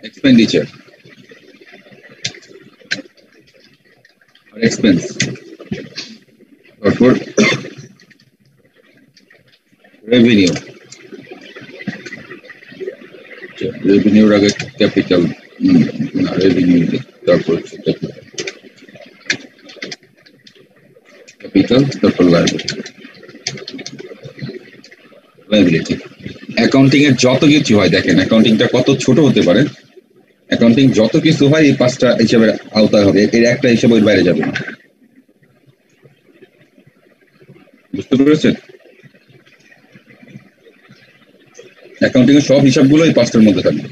expenditure or expense, তারপর revenue, revenue আগে capital, না revenue, তারপর capital, তারপর liability. অ্যাকাউন্টিং এর যত কিছু হয় দেখেন, অ্যাকাউন্টিংটা কত ছোট হতে পারে, অ্যাকাউন্টিং যত কিছু হয় এই পাঁচটা হিসাবের আওতায় হবে, এর একটা হিসাব এর বাইরে যাবে না। বুঝতে পেরেছেন? অ্যাকাউন্টিং এর সব হিসাবগুলো এই পাঁচটার মধ্যে থাকবে,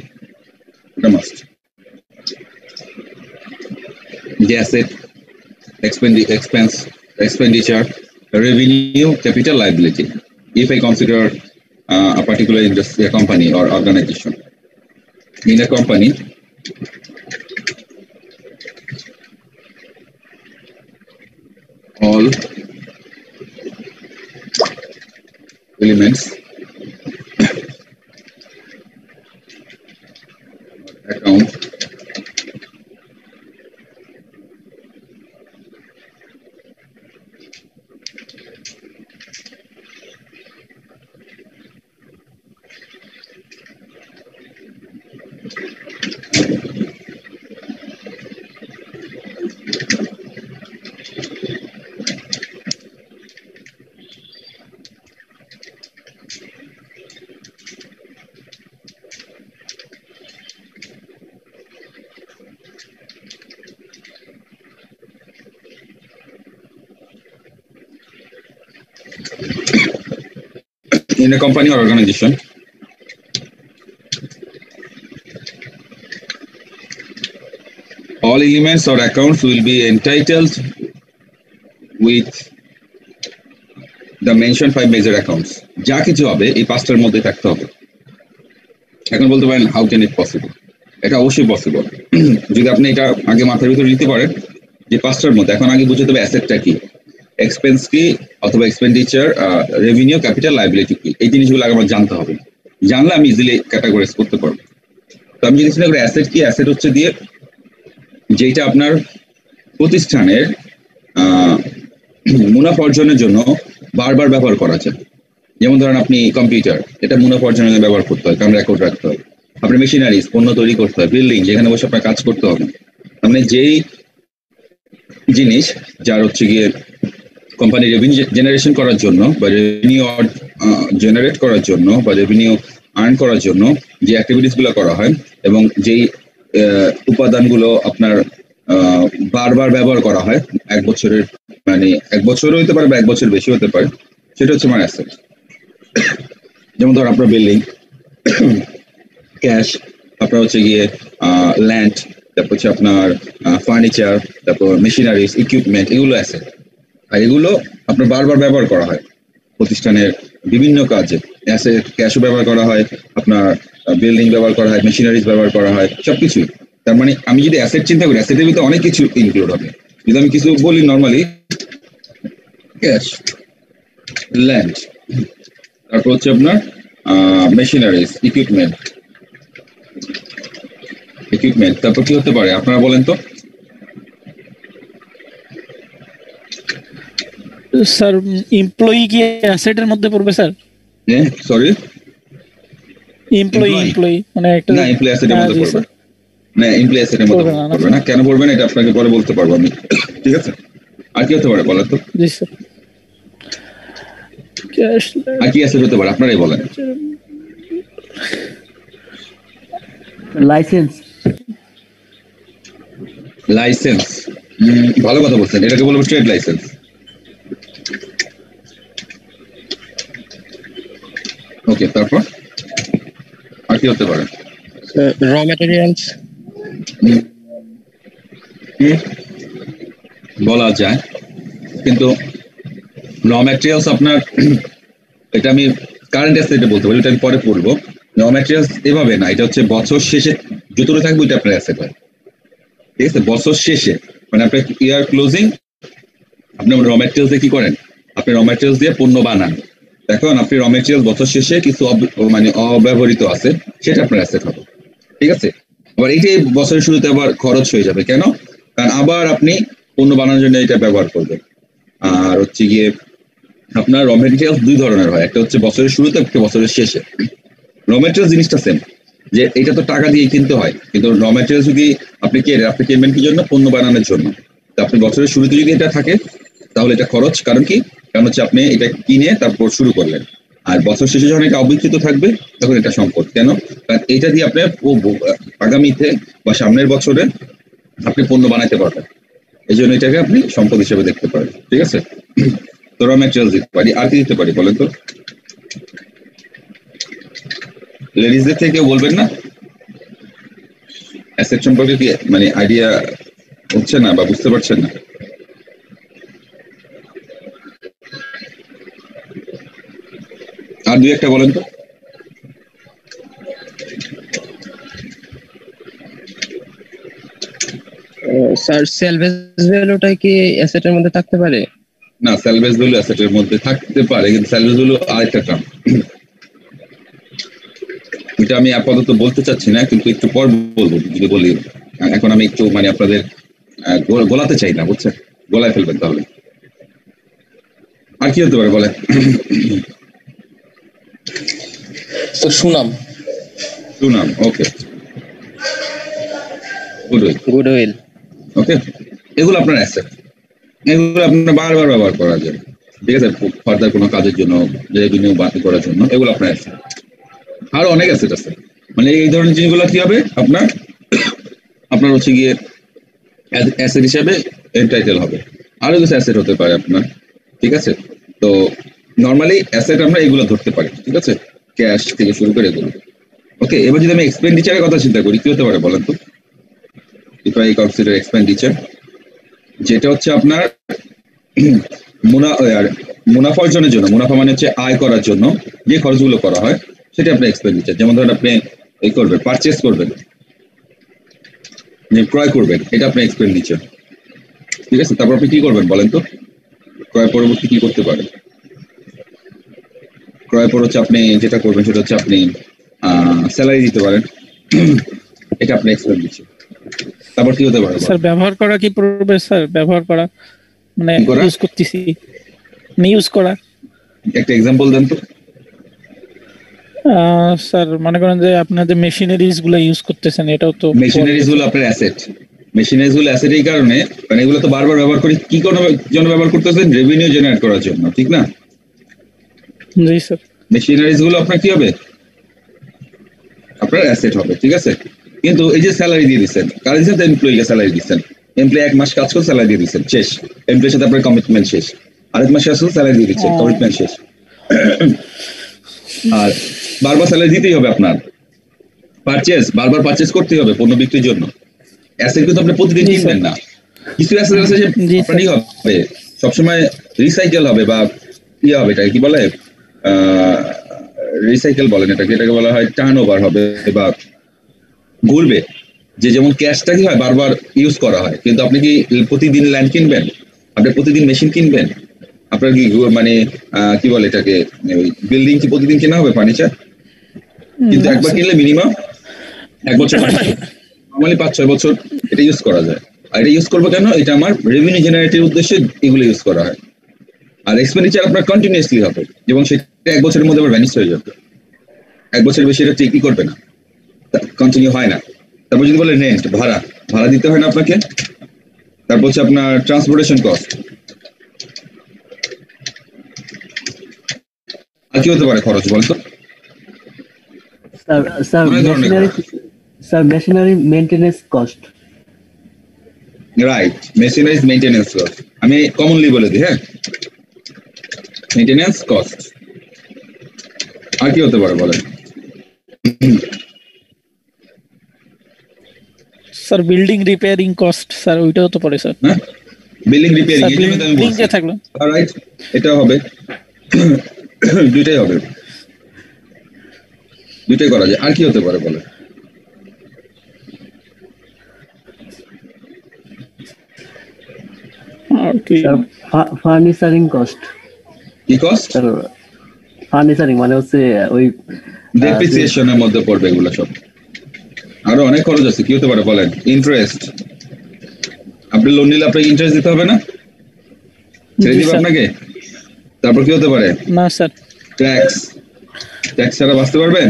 এটা মাস্ট। যে asset, expense, expenditure, revenue, capital, liability. If I consider a particular industry, a company or organization. In a company, all elements account in a company or organization, all elements or accounts will be entitled with the mentioned 5 major accounts. যা কিছু হবে এই পাঁচটার মধ্যে থাকতে হবে। এখন বলতে পারেন হাউ ক্যান ইট পসিবল? এটা অবশ্যই পসিবল যদি আপনি এটা আগে মাথার ভিতরে নিতে পারেন যে পাঁচটার মধ্যে। এখন আগে বুঝতে হবে অ্যাসেটটা কি, এক্সপেন্স কি অথবা এক্সপেন্ডিচার, রেভিনিউ, ক্যাপিটাল, লাইবিলিটি কি, এই জিনিসগুলো আগে আমার জানতে হবে। জানলে আমি ইজিলি ক্যাটাগরাইজ করতে পারবো। তো আমি যদি চিন্তা করি অ্যাসেট কি, অ্যাসেট হচ্ছে দিয়ে যেটা আপনার প্রতিষ্ঠানের মুনাফা অর্জনের জন্য বারবার ব্যবহার করা যায়। যেমন ধরেন আপনি কম্পিউটার, এটা মুনাফা অর্জনের জন্য ব্যবহার করতে হয়, কারণ রেকর্ড রাখতে হয়। আপনি মেশিনারিজ, পণ্য তৈরি করতে হয়। বিল্ডিং, যেখানে বসে আপনার কাজ করতে হবে। মানে যেই জিনিস যার হচ্ছে গিয়ে কোম্পানি রেভিনিউ জেনারেশন করার জন্য বা রেভিনিউ জেনারেট করার জন্য বা রেভিনিউ আর্ন করার জন্য যে অ্যাক্টিভিটিস গুলো করা হয় এবং যেই উপাদানগুলো আপনার বারবার ব্যবহার করা হয় এক বছরের, মানে এক বছরও হতে পারে বা এক বছর বেশি হতে পারে, সেটা হচ্ছে আমার অ্যাসেট। যেমন ধর আপনার বিল্ডিং, ক্যাশ, আপনার হচ্ছে গিয়ে ল্যান্ড, তারপর হচ্ছে আপনার ফার্নিচার, তারপর মেশিনারিজ, ইকুইপমেন্ট, এগুলো অ্যাসেট। আর এগুলো আপনার বারবার ব্যবহার করা হয় প্রতিষ্ঠানের বিভিন্ন কাজে। অ্যাসেট ক্যাশও ব্যবহার করা হয়, আপনার বিল্ডিং ব্যবহার করা হয়, মেশিনারিজ ব্যবহার করা হয়, সবকিছুই। তার মানে আমি যদি অ্যাসেট চিন্তা করি, অ্যাসেটের ভিতরে অনেক কিছু ইনক্লুড হবে। যদি আমি কিছু বলি নর্মালি, ক্যাশ, ল্যান্ড, তারপর হচ্ছে আপনার মেশিনারিজ, ইকুইপমেন্ট, তারপর কি হতে পারে আপনারা বলেন তো? স্যার এমপ্লয়ি কি অ্যাসেটের মধ্যে পড়বে স্যার? সরি, এমপ্লয়ি মানে একটা, না এমপ্লয়ি অ্যাসেটের মধ্যে পড়বে না, এমপ্লয়ি অ্যাসেটের মধ্যে পড়বে না। কেন পড়বে না এটা আপনাকে পরে বলতে পারবো আমি, ঠিক আছে? আর কি হতে পারে বলেন তো? জি স্যার, ক্যাশ, আর কি অ্যাসেট হতে পারে আপনারাই বলেন। লাইসেন্স, ভালো কথা বলছেন, এটাকে বলবো ট্রেড লাইসেন্স। ওকে, তারপর আর কি হতে পারে? র ম্যাটেরিয়ালস বলা যায়, কিন্তু র ম্যাটেরিয়ালস আপনার এটা আমি কারেন্ট অ্যাসেটে বলতে পারি, এটা আমি পরে পড়বো। র ম্যাটেরিয়ালস এভাবে না, এটা হচ্ছে বছর শেষে যতটুকু থাকবে ওইটা আপনার অ্যাসেট হয়, ঠিক আছে? বছর শেষে মানে আপনার ইয়ার ক্লোজিং, আপনি র ম্যাটেরিয়ালস দিয়ে কি করেন? আপনি র ম্যাটেরিয়ালস দিয়ে পণ্য বানান। এখন আপনি র ম্যাটেরিয়াল বছর শেষে কিছু মানে অব্যবহৃত আছে, সেটা আপনার অ্যাসেট হবে, ঠিক আছে? আবার এটাই বছরের শুরুতে আবার খরচ হয়ে যাবে। কেন? কারণ আবার আপনি পণ্য বানানোর জন্য এটা ব্যবহার করবেন। আর হচ্ছে গিয়ে আপনার র মেটেরিয়ালস দুই ধরনের হয়, একটা হচ্ছে বছরের শুরুতে, একটা বছরের শেষে। র মেটেরিয়ালস জিনিসটা সেম, যে এটা তো টাকা দিয়ে কিনতে হয়, কিন্তু র মেটেরিয়ালস যদি আপনি কিনবেন কি জন্য? পণ্য বানানোর জন্য। তো আপনি বছরের শুরুতে যদি এটা থাকে তাহলে এটা খরচ। কারণ কি? কারণ হচ্ছে আপনি এটা কিনে তারপর শুরু করলেন। আর বছর শেষে যখন এটা অবিকৃত থাকবে তখন এটা সম্পদ। কেন? কারণ এটা দিয়ে আপনি আগামীতে বা সামনের বছরে আপনি পণ্য বানাতে পারবেন, এই জন্য এটাকে আপনি সম্পদ হিসেবে দেখতে পারেন। ঠিক আছে? তো র ম্যাটেরিয়ালস দিতে পারি, আর কি দিতে পারি বলেন তো? লেডিসদের থেকে বলবেন না অ্যাসেট সম্পর্কে কি মানে আইডিয়া হচ্ছে না বা বুঝতে পারছেন না? আর দুই একটা বলেন তো। স্যার সেলভেজ ভ্যালুটা কি অ্যাসেটের মধ্যে থাকতে পারে? না, স্যালভেজ ভ্যালু অ্যাসেটের মধ্যে থাকতে পারে, কিন্তু স্যালভেজ ভ্যালু আরেকটা টার্ম, এটা আমি আপাতত বলতে চাচ্ছি না, কিন্তু একটু পর বলবো যদি বলি। এখন আমি একটু মানে আপনাদের গোলাতে চাই না, বুঝছেন? গোলায় ফেলবেন তাহলে। আর কি হতে পারে বলেন? সুনাম। সুনাম, ওকে। গুডউইল। ওকে, এগুলো আপনার অ্যাসেট, এগুলো আপনার বারবার ব্যবহার করা যায়। ঠিক আছে? ফার্দার কোনো কাজের জন্য, রেভিনিউ বাড়তি করার জন্য, এগুলো আপনার অ্যাসেট। আরো অনেক অ্যাসেট আছে, মানে এই ধরনের জিনিসগুলো কি হবে আপনার আপনার হচ্ছে গিয়ে অ্যাসেট হিসাবে এন্টাইটেল হবে। আরো কিছু অ্যাসেট হতে পারে আপনার। ঠিক আছে? তো নর্মালি অ্যাসেট আমরা এগুলো ধরতে পারি। ঠিক আছে? ক্যাশ থেকে শুরু করে এগুলো। ওকে, এবার যদি আমি এক্সপেন্ডিচারের কথা চিন্তা করি, কি হতে পারে বলেন তো? ইফ আই কনসিডার এক্সপেন্ডিচার, যেটা হচ্ছে আপনার মুনাফা অর্জনের জন্য, মুনাফা মানে হচ্ছে আয় করার জন্য যে খরচগুলো করা হয় সেটা আপনার এক্সপেন্ডিচার। যেমন ধরেন আপনি এই করবেন, পারচেস করবেন, ক্রয় করবেন, এটা আপনার এক্সপেন্ডিচার। ঠিক আছে? তারপর আপনি কি করবেন বলেন তো? ক্রয় পরবর্তী কি করতে পারেন? ক্রয় পর হচ্ছে আপনি যেটা করবেন সেটা হচ্ছে আপনি স্যালারি দিতে পারেন, এটা আপনার এক্সপেন্ডিচার। তারপর কি হতে পারে স্যার ব্যবহার করা কি পড়বে স্যার? ব্যবহার করা মানে ইউজ করতেছি, ইউজ করা। একটা এক্সাম্পল দেন তো। স্যার মনে করেন যে আপনাদের মেশিনারিজ গুলো ইউজ করতেছেন, এটাও তো মেশিনারিজ গুলো আপনার অ্যাসেট। মেশিনারিজ গুলো অ্যাসেট এই কারণে, মানে এগুলো তো বারবার ব্যবহার করি কি কোনো জন্য ব্যবহার করতেছেন? রেভিনিউ জেনারেট করার জন্য, ঠিক না? জি স্যার। মেশিনারিজ গুলো আপনার কি হবে? আপনার অ্যাসেট হবে। ঠিক আছে? কিন্তু এই যে স্যালারি দিয়ে দিচ্ছেন, কার দিচ্ছেন? এমপ্লয়িকে স্যালারি দিচ্ছেন। এমপ্লয়ি 1 মাস কাজ করে স্যালারি দিয়ে দিচ্ছেন, শেষ। এমপ্লয়ির সাথে আপনার কমিটমেন্ট শেষ। আরেক মাসে আসলে স্যালারি দিয়ে দিচ্ছেন, কমিটমেন্ট শেষ। আর বারবার স্যালারি দিতেই হবে আপনার। বারবার পারচেজ করতেই হবে পণ্য বিক্রির জন্য। অ্যাসেট কিন্তু আপনি প্রতিদিন কিনবেন না। কিছু অ্যাসেট আছে যে আপনারই হবে, সবসময় রিসাইকেল হবে, বা ইয়ে হবে, এটা কি বলে, রিসাইকেল বলেন এটাকে, এটাকে বলা হয় টার্ন ওভার হবে বা ঘুরবে। যে যেমন ক্যাশটা কি হয় বারবার ইউজ করা হয়, কিন্তু আপনি কি প্রতিদিন ল্যান্ড কিনবেন? আপনি প্রতিদিন মেশিন কিনবেন? আপনার কি মানে কি বলে এটাকে, বিল্ডিং কি প্রতিদিন কেনা হবে? ফার্নিচার কিন্তু একবার কিনলে মিনিমাম 1 বছর, নর্মালি 5-6 বছর এটা ইউজ করা যায়। আর এটা ইউজ করবো কেন? এটা আমার রেভিনিউ জেনারেটের উদ্দেশ্যে এগুলো ইউজ করা হয়। আর এক্সপেন্ডিচার আপনার কন্টিনিউয়াসলি হবে এবং সেটা 1 বছরের মধ্যে আবার ভ্যানিশ হয়ে যাবে। 1 বছরের বেশি এটা ঠিকই করবে না, কন্টিনিউ হয় না। তারপর যদি বলে রেন্ট, ভাড়া দিতে হয় না আপনাকে। তারপর হচ্ছে আপনার ট্রান্সপোর্টেশন কস্ট। আর কি হতে পারে খরচ বলতো? Sir machinery maintenance cost. Right, machineries maintenance cost আমি কমনলি বলে দিই। হ্যাঁ, মেইনটেনেন্স কস্ট। আর কি হতে পারে বলেন? Sir building repairing cost, sir ওইটাও তো পড়ে স্যার। হ্যাঁ, বিল্ডিং রিপেয়ারিং এই জন্য আমি বলছি থাকলো। রাইট, এটা হবে, দুইটাই হবে, দুইটাই করা যায়। আর কি হতে পারে বলেন? ফার্নিচারিং কস্ট। কি কস্ট? ফার্নিচারিং মানে হচ্ছে ওই ডেপ্রিসিয়েশনের মধ্যে পড়বে এগুলো সব। আরো অনেক খরচ আছে, কি হতে পারে বলেন? ইন্টারেস্ট, আপনি লোন নিলে আপনাকে ইন্টারেস্ট দিতে হবে না? ছেড়ে জি দিব স্যার। আপনাকে? তারপর কি হতে পারে? না স্যার। ট্যাক্স, ট্যাক্স ছাড়া বাঁচতে পারবেন?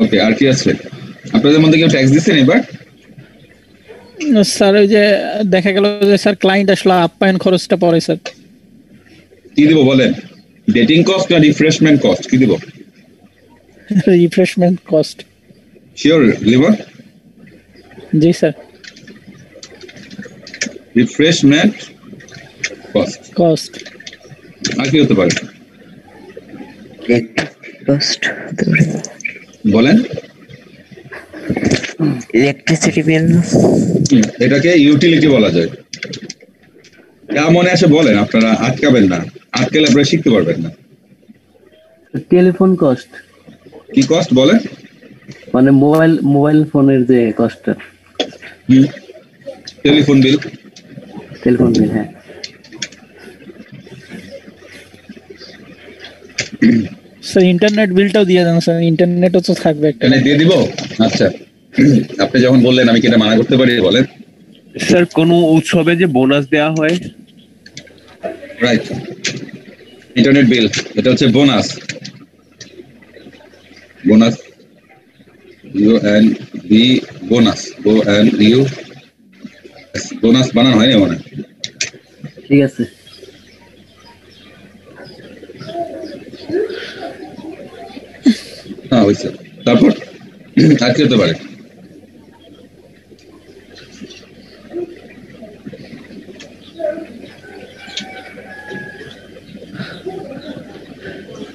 ওকে, আর কি আছে? আপনাদের মধ্যে কেউ ট্যাক্স দিচ্ছেন এবার? স্যার ওই যে দেখা গেল যে স্যার ক্লায়েন্ট আসলে আপ্যায়ন খরচটা পড়ে স্যার। কি দিব বলেন? ডেটিং কস্ট না রিফ্রেশমেন্ট কস্ট, কি দিব? Refreshment cost. শিওর লিভার? জি স্যার। Refreshment cost. কস্ট। আর কি হতে পারে কস্ট, বলেন? ইলেকট্রিসিটি বিল, এটাকে ইউটিলিটি বলা যায়। যা মনে আসে বলেন, আপনারা আটকাবেন না, আটকালে আপনারা শিখতে পারবেন না। টেলিফোন কস্ট, কি কস্ট বলেন? মানে মোবাইল ফোনের যে কস্টটা। Telephone bill. টেলিফোন বিল, হ্যাঁ। স্যার ইন্টারনেট বিলটাও দিয়ে দেন স্যার, ইন্টারনেটও তো থাকবে একটা। এখানে দিয়ে দিব? আচ্ছা, আপনি যখন বললেন আমি কি এটা মানা করতে পারি বলেন? স্যার কোনো উৎসবে যে বোনাস দেওয়া হয়? রাইট, ইন্টারনেট বিল, এটা হচ্ছে bonus. Bonus, U N B, bonus, O N U, bonus বানানো হয়নি মনে হয়। ঠিক আছে। হ্যাঁ হয়েছে। তারপর আর কি হতে পারে?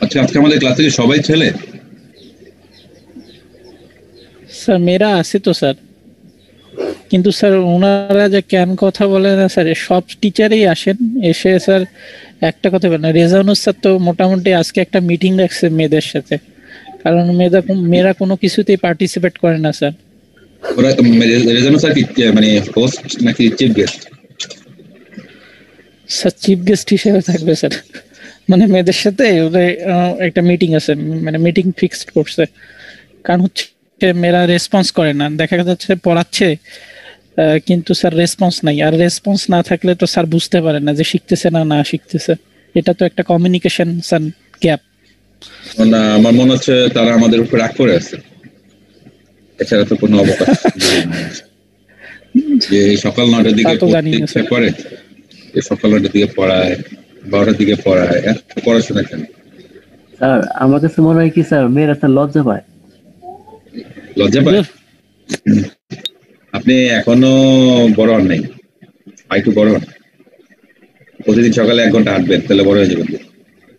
আচ্ছা, আজকে আমাদের ক্লাসে কি সবাই ছেলে? স্যার মেয়েরা আছে তো স্যার, কিন্তু স্যার ওনারা যে কেন কথা বলে না স্যার, সব টিচারই আসেন, এসে স্যার একটা কথা বলেন। রেজানুর স্যার তো মোটামুটি আজকে একটা মিটিং রাখছে মেয়েদের সাথে, কারণ মেয়েরা কোনো কিছুতেই পার্টিসিপেট করে না স্যার। ওরা রেজানু স্যার কি মানে হোস্ট নাকি chief guest? Sir chief guest হিসেবে থাকবে স্যার, মানে মেয়েদের সাথে ওদের একটা মিটিং আছে, মানে মিটিং ফিক্সড করছে। কারণ হচ্ছে মেয়েরা রেসপন্স করে না, দেখা যাচ্ছে পড়াচ্ছে কিন্তু স্যার রেসপন্স নাই, আর রেসপন্স না থাকলে তো স্যার বুঝতে পারে না যে শিখতেছে না না শিখতেছে। এটা তো একটা কমিউনিকেশন স্যার গ্যাপ। আমার মনে হচ্ছে তারা আমাদের উপর রাগ করে আছে, এছাড়া তো কোনো অবকাশ নেই। যে সকাল 9টার দিকে পড়তে ইচ্ছা করে, সকাল 9টার দিকে পড়ায়, 12টার দিকে পড়ায়, এত পড়াশোনা কেন? স্যার আমার কাছে মনে হয় কি স্যার, মেয়েরা স্যার লজ্জা পায়। লজ্জা পায়? আপনি এখনো বড় হন নাই, একটু বড় হন, প্রতিদিন সকালে 1 ঘন্টা হাঁটবেন, তাহলে বড় হয়ে যাবেন।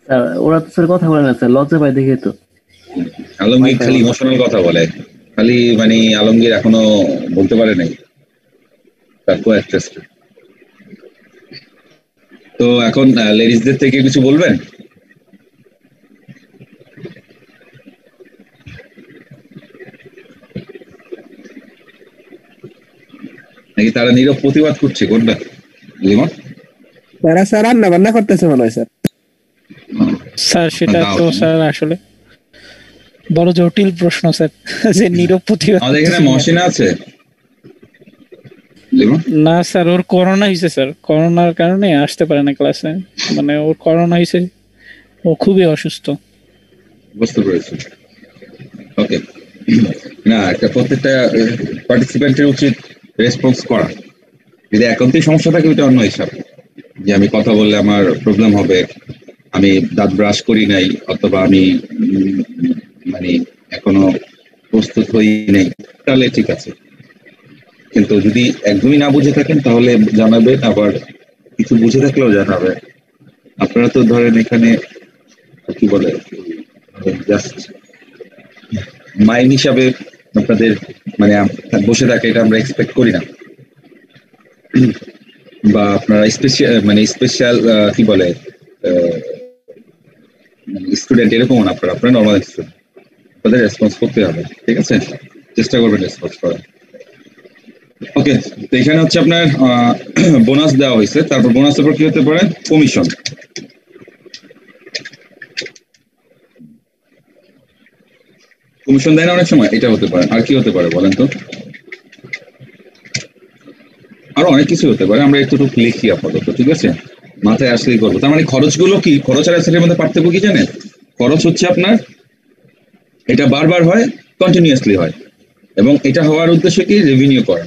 স্যার ওরা তো স্যার কথা বলে না স্যার, লজ্জা পায় দেখে তো। আলমগীর খালি ইমোশনাল কথা বলে, খালি মানে আলমগীর এখনো বলতে পারে নাই তার কো অ্যাক্ট্রেস। তো এখন লেডিসদের থেকে কিছু বলবেন? নাকি তারা নীরব প্রতিবাদ করছে? কোনটা লিমন? তারা স্যার রান্না বান্না করতেছে মনে হয় স্যার। স্যার সেটা তো স্যার আসলে বড় জটিল প্রশ্ন স্যার, যে নীরব প্রতিবাদ। আমাদের এখানে মহসিনা আছে? না স্যার, ওর করোনা হয়েছে স্যার, করোনার কারণে আসতে পারে না ক্লাসে, মানে ওর করোনা হয়েছে, ও খুবই অসুস্থ। বুঝতে পেরেছি। ওকে, না একটা প্রত্যেকটা পার্টিসিপেন্টের উচিত রেসপন্স করা। যদি একান্তই সমস্যা থাকে ওইটা অন্য হিসাব, যে আমি কথা বললে আমার প্রবলেম হবে, আমি দাঁত ব্রাশ করি নাই, অথবা আমি মানে এখনো প্রস্তুত হই নাই, তাহলে ঠিক আছে। কিন্তু যদি একদমই না বুঝে থাকেন তাহলে জানাবেন, আবার কিছু বুঝে থাকলেও জানাবে। আপনারা তো ধরেন এখানে কি বলে জাস্ট মাইন্ড হিসাবে আপনাদের মানে বসে থাকে, এটা আমরা এক্সপেক্ট করি না। বা আপনারা স্পেশাল কি বলে স্টুডেন্ট এরকম না, আপনারা নর্মাল স্টুডেন্ট, আপনাদের রেসপন্স করতে হবে, ঠিক আছে? চেষ্টা করবেন রেসপন্স করার। ওকে, তো এখানে হচ্ছে আপনার বোনাস দেওয়া হয়েছে, তারপর বোনাসের পর কি হতে পারে? কমিশন। কমিশন দেয় না অনেক সময়, এটা হতে পারে। আর কি হতে পারে বলেন তো? আরো অনেক কিছু হতে পারে, আমরা একটু লিখি আপাতত, ঠিক আছে? মাথায় আসলেই করবো। তার মানে খরচগুলো কি, খরচ আর অ্যাসেটের মধ্যে পার্থক্য কি জানেন? খরচ হচ্ছে আপনার এটা বারবার হয়, কন্টিনিউয়াসলি হয়, এবং এটা হওয়ার উদ্দেশ্য কি, রেভিনিউ করা।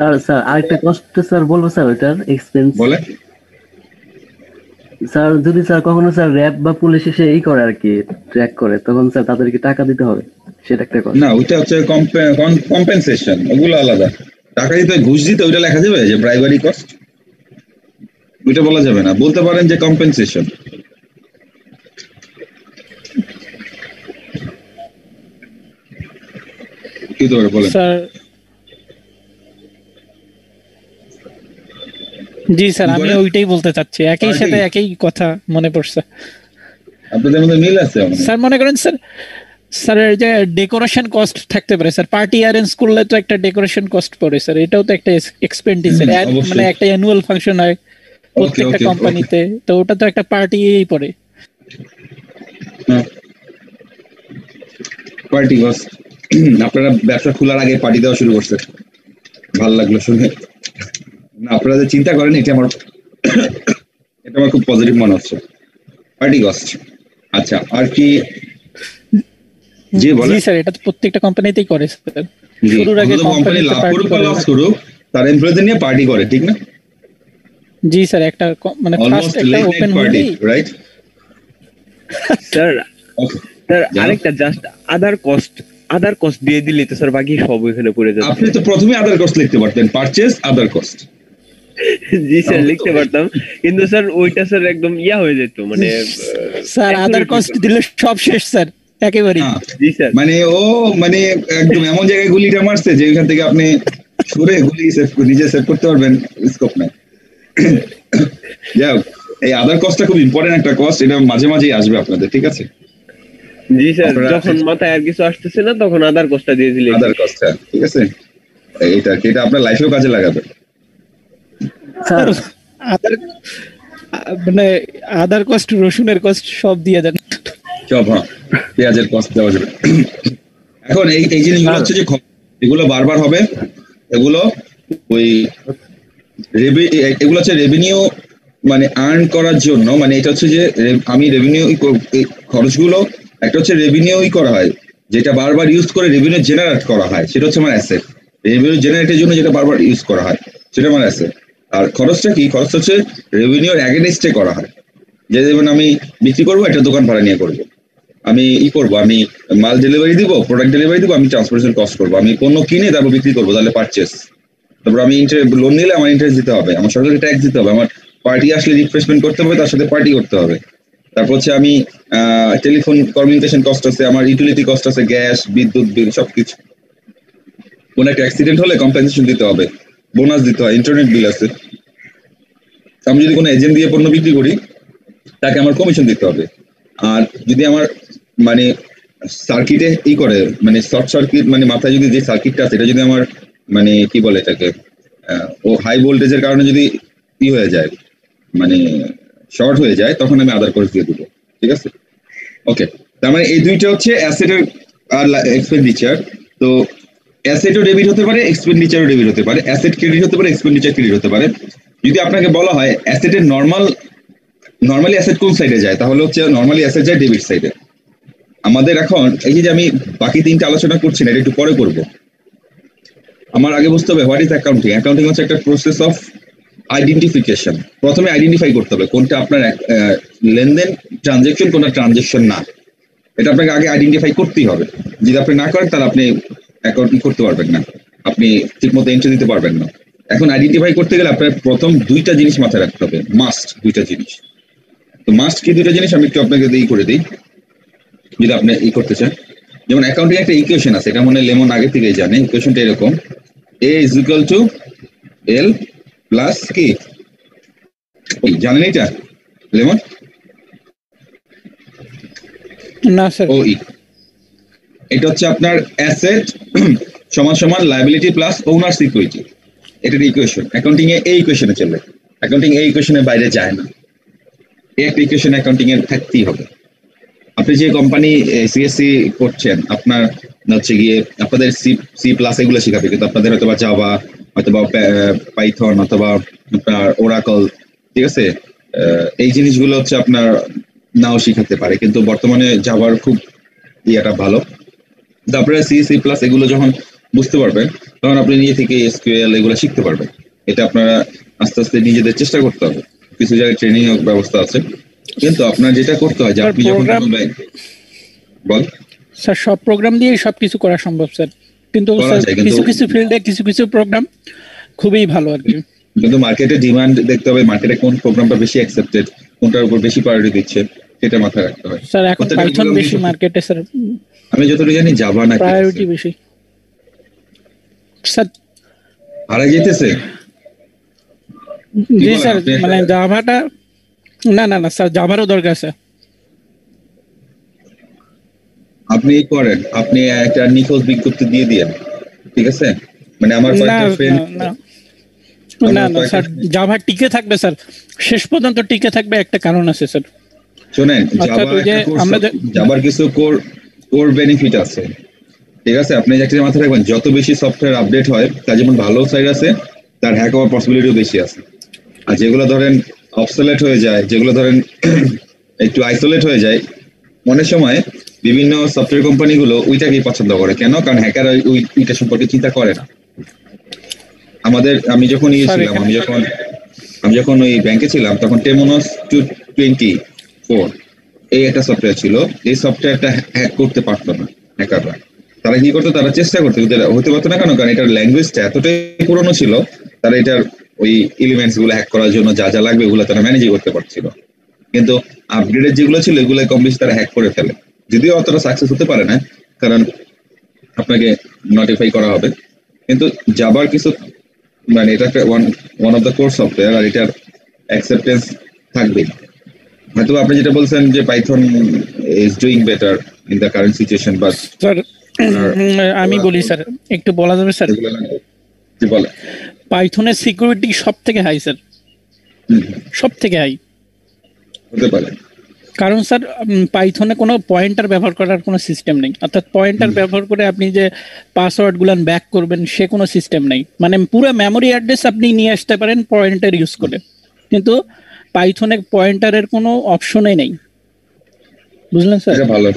আর স্যার আরেকটা কষ্ট স্যার বলবো স্যার, ওইটার এক্সপেন্স বলে স্যার, যদি স্যার কখনো স্যার র্যাব বা পুলিশ এসে এই করে আর কি, ট্র্যাক করে, তখন স্যার তাদেরকে টাকা দিতে হবে, সেটা একটা কথা। না, ওইটা হচ্ছে কম্পেনসেশন, ওগুলো আলাদা। টাকা দিতে, ঘুষ দিতে, ওইটা লেখা যাবে যে ব্রাইবারি কস্ট, ওইটা বলা যাবে না। বলতে পারেন যে কম্পেনসেশন। কি তো বলেন? স্যার জি স্যার, আমি ওইটাই বলতে চাচ্ছি, একই সাথে একই কথা মনে পড়ছে। আপনাদের মধ্যে মিল আছে আমাদের। স্যার মনে করেন স্যার এই যে ডেকোরেশন কস্ট থাকতে পারে স্যার, পার্টি অ্যারেঞ্জ করলে তো একটা ডেকোরেশন কস্ট পড়ে স্যার, এটাও তো একটা এক্সপেন্ডিচার, অবশ্যই। মানে একটা অ্যানুয়াল ফাংশন হয় প্রত্যেকটা okay, কোম্পানিতে, তো ওটা তো একটা পার্টিই পড়ে। Party cost. আপনারা ব্যবসা খোলার আগে পার্টি দেওয়া শুরু করছে, ভালো লাগলো শুনে। না, আপনারা যে চিন্তা করেন, এটা আমার খুব পজিটিভ মনে হচ্ছে। Party cost. আচ্ছা, আর কি? জি বলেন। জি স্যার, এটা তো প্রত্যেকটা কোম্পানিতেই করে স্যার, জি, শুরুর আগে কোম্পানি কোম্পানিতে লাভ পার্টি করুক বা করে। লস করুক, তার এমপ্লয়ীদের নিয়ে পার্টি করে, ঠিক না? জি স্যার, একটা মানে ফার্স্ট অলমোস্ট একটা লেট ওপেন নাইট পার্টি, হলেই রাইট? স্যার ওকে, স্যার আরেকটা জাস্ট আদার কস্ট দিয়ে দিলে তো স্যার বাকি সব এখানে পড়ে যাবে। আপনি তো প্রথমে আদার কস্ট লিখতে পারতেন, পারচেজ আদার কস্ট। জি স্যার লিখতে পারতাম, কিন্তু স্যার ওইটা স্যার একদম ইয়া হয়ে যেত, মানে স্যার আদার কস্ট দিলে সব শেষ স্যার, একেবারে। জি স্যার, মানে ও মানে একদম এমন জায়গায় গুলিটা মারছে যে ওইখান থেকে আপনি সরে গুলি নিজে সেভ করতে পারবেন, স্কোপ নাই। যাই হোক, এই আদার কস্টটা খুব ইম্পর্টেন্ট একটা কস্ট, এটা মাঝে মাঝেই আসবে আপনাদের, ঠিক আছে? জি স্যার, যখন মাথায় আর কিছু আসতেছে না তখন আদার কস্টটা দিয়ে দিলে। আদার কস্টটা, ঠিক আছে? এটা আপনার লাইফেও কাজে লাগাবে। স্যার আদার মানে আদার কস্ট, রসুনের কস্ট সব দিয়ে দেন সব, হ্যাঁ, পেঁয়াজের কস্ট দেওয়া যাবে। এখন এই জিনিসগুলো হচ্ছে যে এগুলো বারবার হবে, এগুলো ওই এগুলো হচ্ছে রেভিনিউ মানে আর্ন করার জন্য, মানে এটা হচ্ছে যে আমি রেভিনিউ খরচগুলো, একটা হচ্ছে রেভিনিউ করা হয় যেটা বারবার ইউজ করে রেভিনিউ জেনারেট করা হয়, সেটা হচ্ছে আমার অ্যাসেট। রেভিনিউ জেনারেটের জন্য যেটা বারবার ইউজ করা হয় সেটা আমার অ্যাসেট। আর খরচটা কি, খরচ হচ্ছে রেভিনিউর অ্যাগেনস্টে করা হয়। যে যেমন আমি বিক্রি করবো, একটা দোকান ভাড়া নিয়ে করবো, আমি করবো, আমি মাল ডেলিভারি দিব, প্রোডাক্ট ডেলিভারি দিব, আমি ট্রান্সপোর্টেশন কস্ট করবো, আমি পণ্য কিনে তারপর বিক্রি করবো, তাহলে পারচেস। তারপর আমি লোন নিলে আমার ইন্টারেস্ট দিতে হবে, আমার সরকারি ট্যাক্স দিতে হবে, আমার পার্টি আসলে রিফ্রেশমেন্ট করতে হবে, তার সাথে পার্টি করতে হবে। তারপর হচ্ছে আমি টেলিফোন কমিউনিকেশন কস্ট আছে, আমার ইউটিলিটি কস্ট আছে, গ্যাস, বিদ্যুৎ বিল, সবকিছু। কোনো একটা অ্যাক্সিডেন্ট হলে কম্পেনসেশন দিতে হবে, বোনাস দিতে হয়, ইন্টারনেট বিল আছে। আমি যদি কোনো এজেন্ট দিয়ে পণ্য বিক্রি করি, তাকে আমার কমিশন দিতে হবে। আর যদি আমার মানে সার্কিটে করে, মানে শর্ট সার্কিট, মানে মাথায় যদি যে সার্কিটটা আছে এটা যদি আমার মানে কি বলে এটাকে, ও হাই ভোল্টেজের কারণে যদি হয়ে যায়, মানে শর্ট হয়ে যায়, তখন আমি আদার কস্ট দিয়ে দেবো, ঠিক আছে? ওকে, তার মানে এই দুইটা হচ্ছে অ্যাসেটের আর এক্সপেন্ডিচার। তো অ্যাসেটও ডেবিট হতে পারে, এক্সপেন্ডিচারও ডেবিট হতে পারে, অ্যাসেট ক্রেডিট হতে পারে, এক্সপেন্ডিচার ক্রেডিট হতে পারে। যদি আপনাকে বলা হয় অ্যাসেটের নর্মালি অ্যাসেট কোন সাইডে যায়, তাহলে হচ্ছে নর্মালি অ্যাসেট যায় ডেবিট সাইডে। আমাদের এখন এই যে আমি বাকি তিনটা আলোচনা করছি না, এটা একটু পরে করব। আমার আগে বুঝতে হবে হোয়াট ইজ অ্যাকাউন্টিং। অ্যাকাউন্টিং হচ্ছে একটা প্রসেস অফ আইডেন্টিফিকেশন। প্রথমে আইডেন্টিফাই করতে হবে কোনটা আপনার লেনদেন ট্রানজেকশন, কোনটা ট্রানজেকশন না, এটা আপনাকে আগে আইডেন্টিফাই করতেই হবে। যদি আপনি না করেন তাহলে আপনি অ্যাকাউন্টিং করতে পারবেন না, আপনি ঠিকমতো এন্ট্রি দিতে পারবেন না। এখন আইডেন্টিফাই করতে গেলে আপনার প্রথম দুইটা জিনিস মাথায় রাখতে হবে, মাস্ট দুইটা জিনিস। তো মাস্ট কি দুইটা জিনিস আমি একটু আপনাকে করে দিই, যদি আপনি করতে চান। যেমন অ্যাকাউন্টিং একটা ইকুয়েশন আছে, এটা মনে লেমন আগে থেকেই জানে। ইকুয়েশনটা এরকম, A is equal to L plus কি, জানেন এটা লেমন? না স্যার। ও ই, এটা হচ্ছে আপনার অ্যাসেট সমান সমান লায়াবিলিটি প্লাস ওনার্স ইকুইটি। এটা ইকুয়েশন, অ্যাকাউন্টিং এ এই ইকুয়েশনে চলে। অ্যাকাউন্টিং এই ইকুয়েশনের বাইরে যায় না, এই একটা ইকুয়েশন অ্যাকাউন্টিং এর থাকতেই হবে। আপনি যে কোম্পানি সিএসসি করছেন, আপনার হচ্ছে গিয়ে আপনাদের সি প্লাস এগুলো শেখাবে, কিন্তু আপনাদের হয়তো বা জাভা, অথবা পাইথন, অথবা আপনার ওরাকল, ঠিক আছে, এই জিনিসগুলো হচ্ছে আপনার নাও শিখাতে পারে, কিন্তু বর্তমানে জাভার খুব ইয়েটা ভালো। তারপরে সি প্লাস এগুলো যখন বুঝতে পারবেন, তখন আপনি নিজে থেকে এসকিউএল এগুলো শিখতে পারবেন। এটা আপনারা আস্তে আস্তে নিজেদের চেষ্টা করতে হবে। কিছু জায়গায় ট্রেনিং ব্যবস্থা আছে, কিন্তু আপনার যেটা করতে হয় যে আপনি যখন বল স্যার, সব প্রোগ্রাম দিয়ে সবকিছু করা সম্ভব স্যার, কিন্তু কিছু কিছু ফিল্ডে কিছু কিছু প্রোগ্রাম খুবই ভালো আর কি। কিন্তু মার্কেটে ডিমান্ড দেখতে হবে, মার্কেটে কোন প্রোগ্রামটা বেশি অ্যাকসেপ্টেড, কোনটার উপর বেশি প্রায়োরিটি দিচ্ছে, সেটা মাথায় রাখতে হয়। স্যার এখন পাইথন বেশি মার্কেটে স্যার, আমি যতটুকু জানি জাভা না প্রায়োরিটি বেশি স্যার। হারা যেতেছে জি স্যার, মানে জাভাটা না না না স্যার, জাভারও দরকার স্যার। আপনি করেন, আপনি একটা নিখোঁজ বিজ্ঞপ্তি দিয়ে দিয়েন, ঠিক আছে? মানে আমার কয়েকটা ফ্রেন্ড না না স্যার, জাভা টিকে থাকবে স্যার, শেষ পর্যন্ত টিকে থাকবে, একটা কারণ আছে স্যার। শুনেন, জাভার কিছু কোর বেনিফিট আছে, ঠিক আছে? আপনি একটা মাথায় রাখবেন, যত বেশি সফটওয়্যার আপডেট হয় তার যেমন ভালো সাইড আছে, তার হ্যাক হওয়ার পসিবিলিটিও বেশি আছে। আর যেগুলো ধরেন অবসলেট হয়ে যায়, যেগুলো ধরেন একটু আইসোলেট হয়ে যায়, অনেক সময় বিভিন্ন সফটওয়্যার কোম্পানিগুলো ওইটাকেই পছন্দ করে। কেন? কারণ হ্যাকার ওইটা সম্পর্কে চিন্তা করে না। আমি যখন আমি যখন ওই ব্যাংকে ছিলাম, তখন টেমোনস 224 এই একটা সফটওয়্যার ছিল। এই সফটওয়্যারটা হ্যাক করতে পারতো না হ্যাকাররা। তারা কি করতো? তারা চেষ্টা করতো, হতে পারতো না। কেন? কারণ এটার ল্যাঙ্গুয়েজটা এতটাই পুরনো ছিল, তারা এটার ওই এলিমেন্টস গুলো হ্যাক করার জন্য যা যা লাগবে ওগুলো তারা ম্যানেজই করতে পারছিল। কিন্তু আপগ্রেডেড যেগুলো ছিল এগুলো কম বেশি তারা হ্যাক করে ফেলে, যদিও অতটা সাকসেস হতে পারে না, কারণ আপনাকে নোটিফাই করা হবে। কিন্তু জাভার কিছু, মানে এটা one of the core software, আর এটার অ্যাকসেপ্টেন্স থাকবেই। হয়তো আপনি যেটা বলছেন যে Python is doing better in the current situation, but sir আমি বলি স্যার, একটু বলা যাবে স্যার? কি বলে? পাইথনের সিকিউরিটি সব থেকে হাই স্যার, সব থেকে হাই হতে পারে। কারণ স্যার পাইথনে কোনো পয়েন্টার ব্যবহার করার কোনো সিস্টেম নেই, অর্থাৎ পয়েন্টার ব্যবহার করে আপনি যে পাসওয়ার্ড গুলান ব্যাক করবেন সে কোনো সিস্টেম নেই। মানে পুরো মেমোরি অ্যাড্রেস আপনি নিয়ে আসতে পারেন পয়েন্টার ইউজ করে, কিন্তু পাইথনে পয়েন্টারের কোনো অপশনই নেই, বুঝলেন স্যার? ভালো।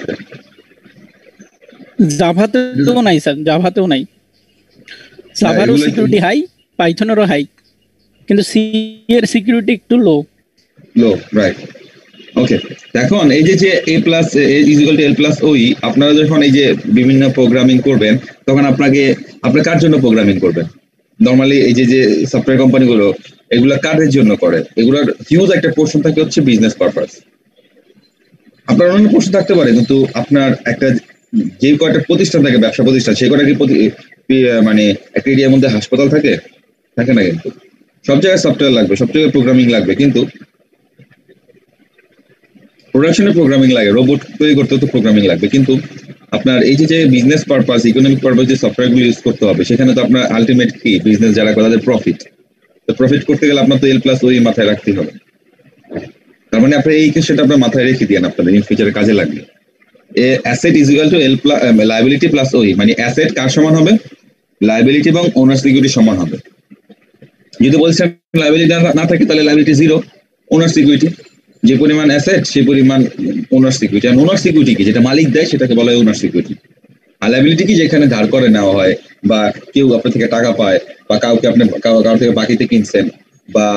জাভাতেও নাই স্যার, জাভাতেও নাই। জাভারও সিকিউরিটি হাই, পাইথনেরও হাই, কিন্তু সি এর সিকিউরিটি একটু লো, রাইট। ওকে, এখন এই যে A plus is equal to L plus OE, আপনারা যখন এই যে বিভিন্ন প্রোগ্রামিং করবেন, তখন আপনার কার জন্য প্রোগ্রামিং করবেন? নর্মালি এই যে সফটওয়্যার কোম্পানিগুলো এগুলো কাদের জন্য করে? এগুলোর হিউজ একটা পোর্শন থাকে হচ্ছে বিজনেস পারপাস। আপনার অন্য পোর্শন থাকতে পারে, কিন্তু আপনার একটা যে কয়টা প্রতিষ্ঠান থাকে, ব্যবসা প্রতিষ্ঠান, সেই কয়টা কি মানে একটা এরিয়ার মধ্যে হাসপাতাল থাকে না? কিন্তু সব জায়গায় সফটওয়্যার লাগবে, সব জায়গায় প্রোগ্রামিং লাগবে, কিন্তু প্রোডাকশনে প্রোগ্রামিং লাগে, রোবট তৈরি করতে তো প্রোগ্রামিং লাগবে। কিন্তু আপনার এই যে বিজনেস পারপাস, ইকোনমিক পারপাস যে সফটওয়্যারগুলো ইউজ করতে হবে, সেখানে তো আপনার আলটিমেট কি বিজনেস যারা করে তাদের প্রফিট। তো প্রফিট করতে গেলে আপনার তো এল প্লাস ওই মাথায় রাখতে হবে। তার মানে আপনার এই সেটা আপনার মাথায় রেখে দিয়েন, আপনাদের ইন ফিউচারে কাজে লাগবে। Asset is equal to L plus liability plus ওই, মানে অ্যাসেট কার সমান হবে? লায়াবিলিটি এবং ওনার সিকিউরিটি সমান হবে। যদি বলছেন লায়াবিলিটি না থাকে, তাহলে লায়াবিলিটি জিরো, ওনার সিকিউরিটি যে পরিমাণ অ্যাসেট সেই পরিমাণ ওনার সিকিউরিটি। আর ওনার সিকিউরিটি কি? যেটা মালিক দেয় সেটাকে বলা হয় ওনার সিকিউরিটি। আর লায়াবিলিটি কি? যেখানে ধার করে নেওয়া হয়, বা কেউ আপনার থেকে টাকা পায়, বা কাউকে আপনি কারোর থেকে বাকিতে কিনছেন বা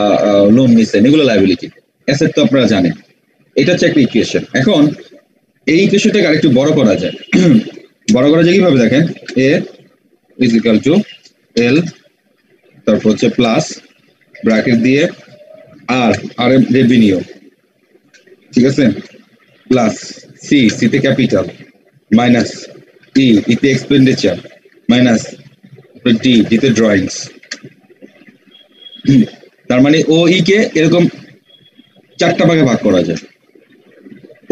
লোন নিচ্ছেন, এগুলো লায়াবিলিটি। অ্যাসেট তো আপনারা জানেন। এটা হচ্ছে একটা ইকুয়েশন। এখন এই ইকুয়েশনটাকে আরেকটু বড় করা যায়। বড় করা যায় কিভাবে? দেখেন, এ ইজ ইকুয়াল টু এল, তারপর হচ্ছে প্লাস ব্র্যাকেট দিয়ে আর রেভিনিউ, ঠিক আছে, প্লাস সিতে ক্যাপিটাল, মাইনাস ইতে এক্সপেন্ডিচার, মাইনাস ডিতে ড্রয়িংস। তার মানে ও কে এরকম 4টা ভাগে ভাগ করা যায়।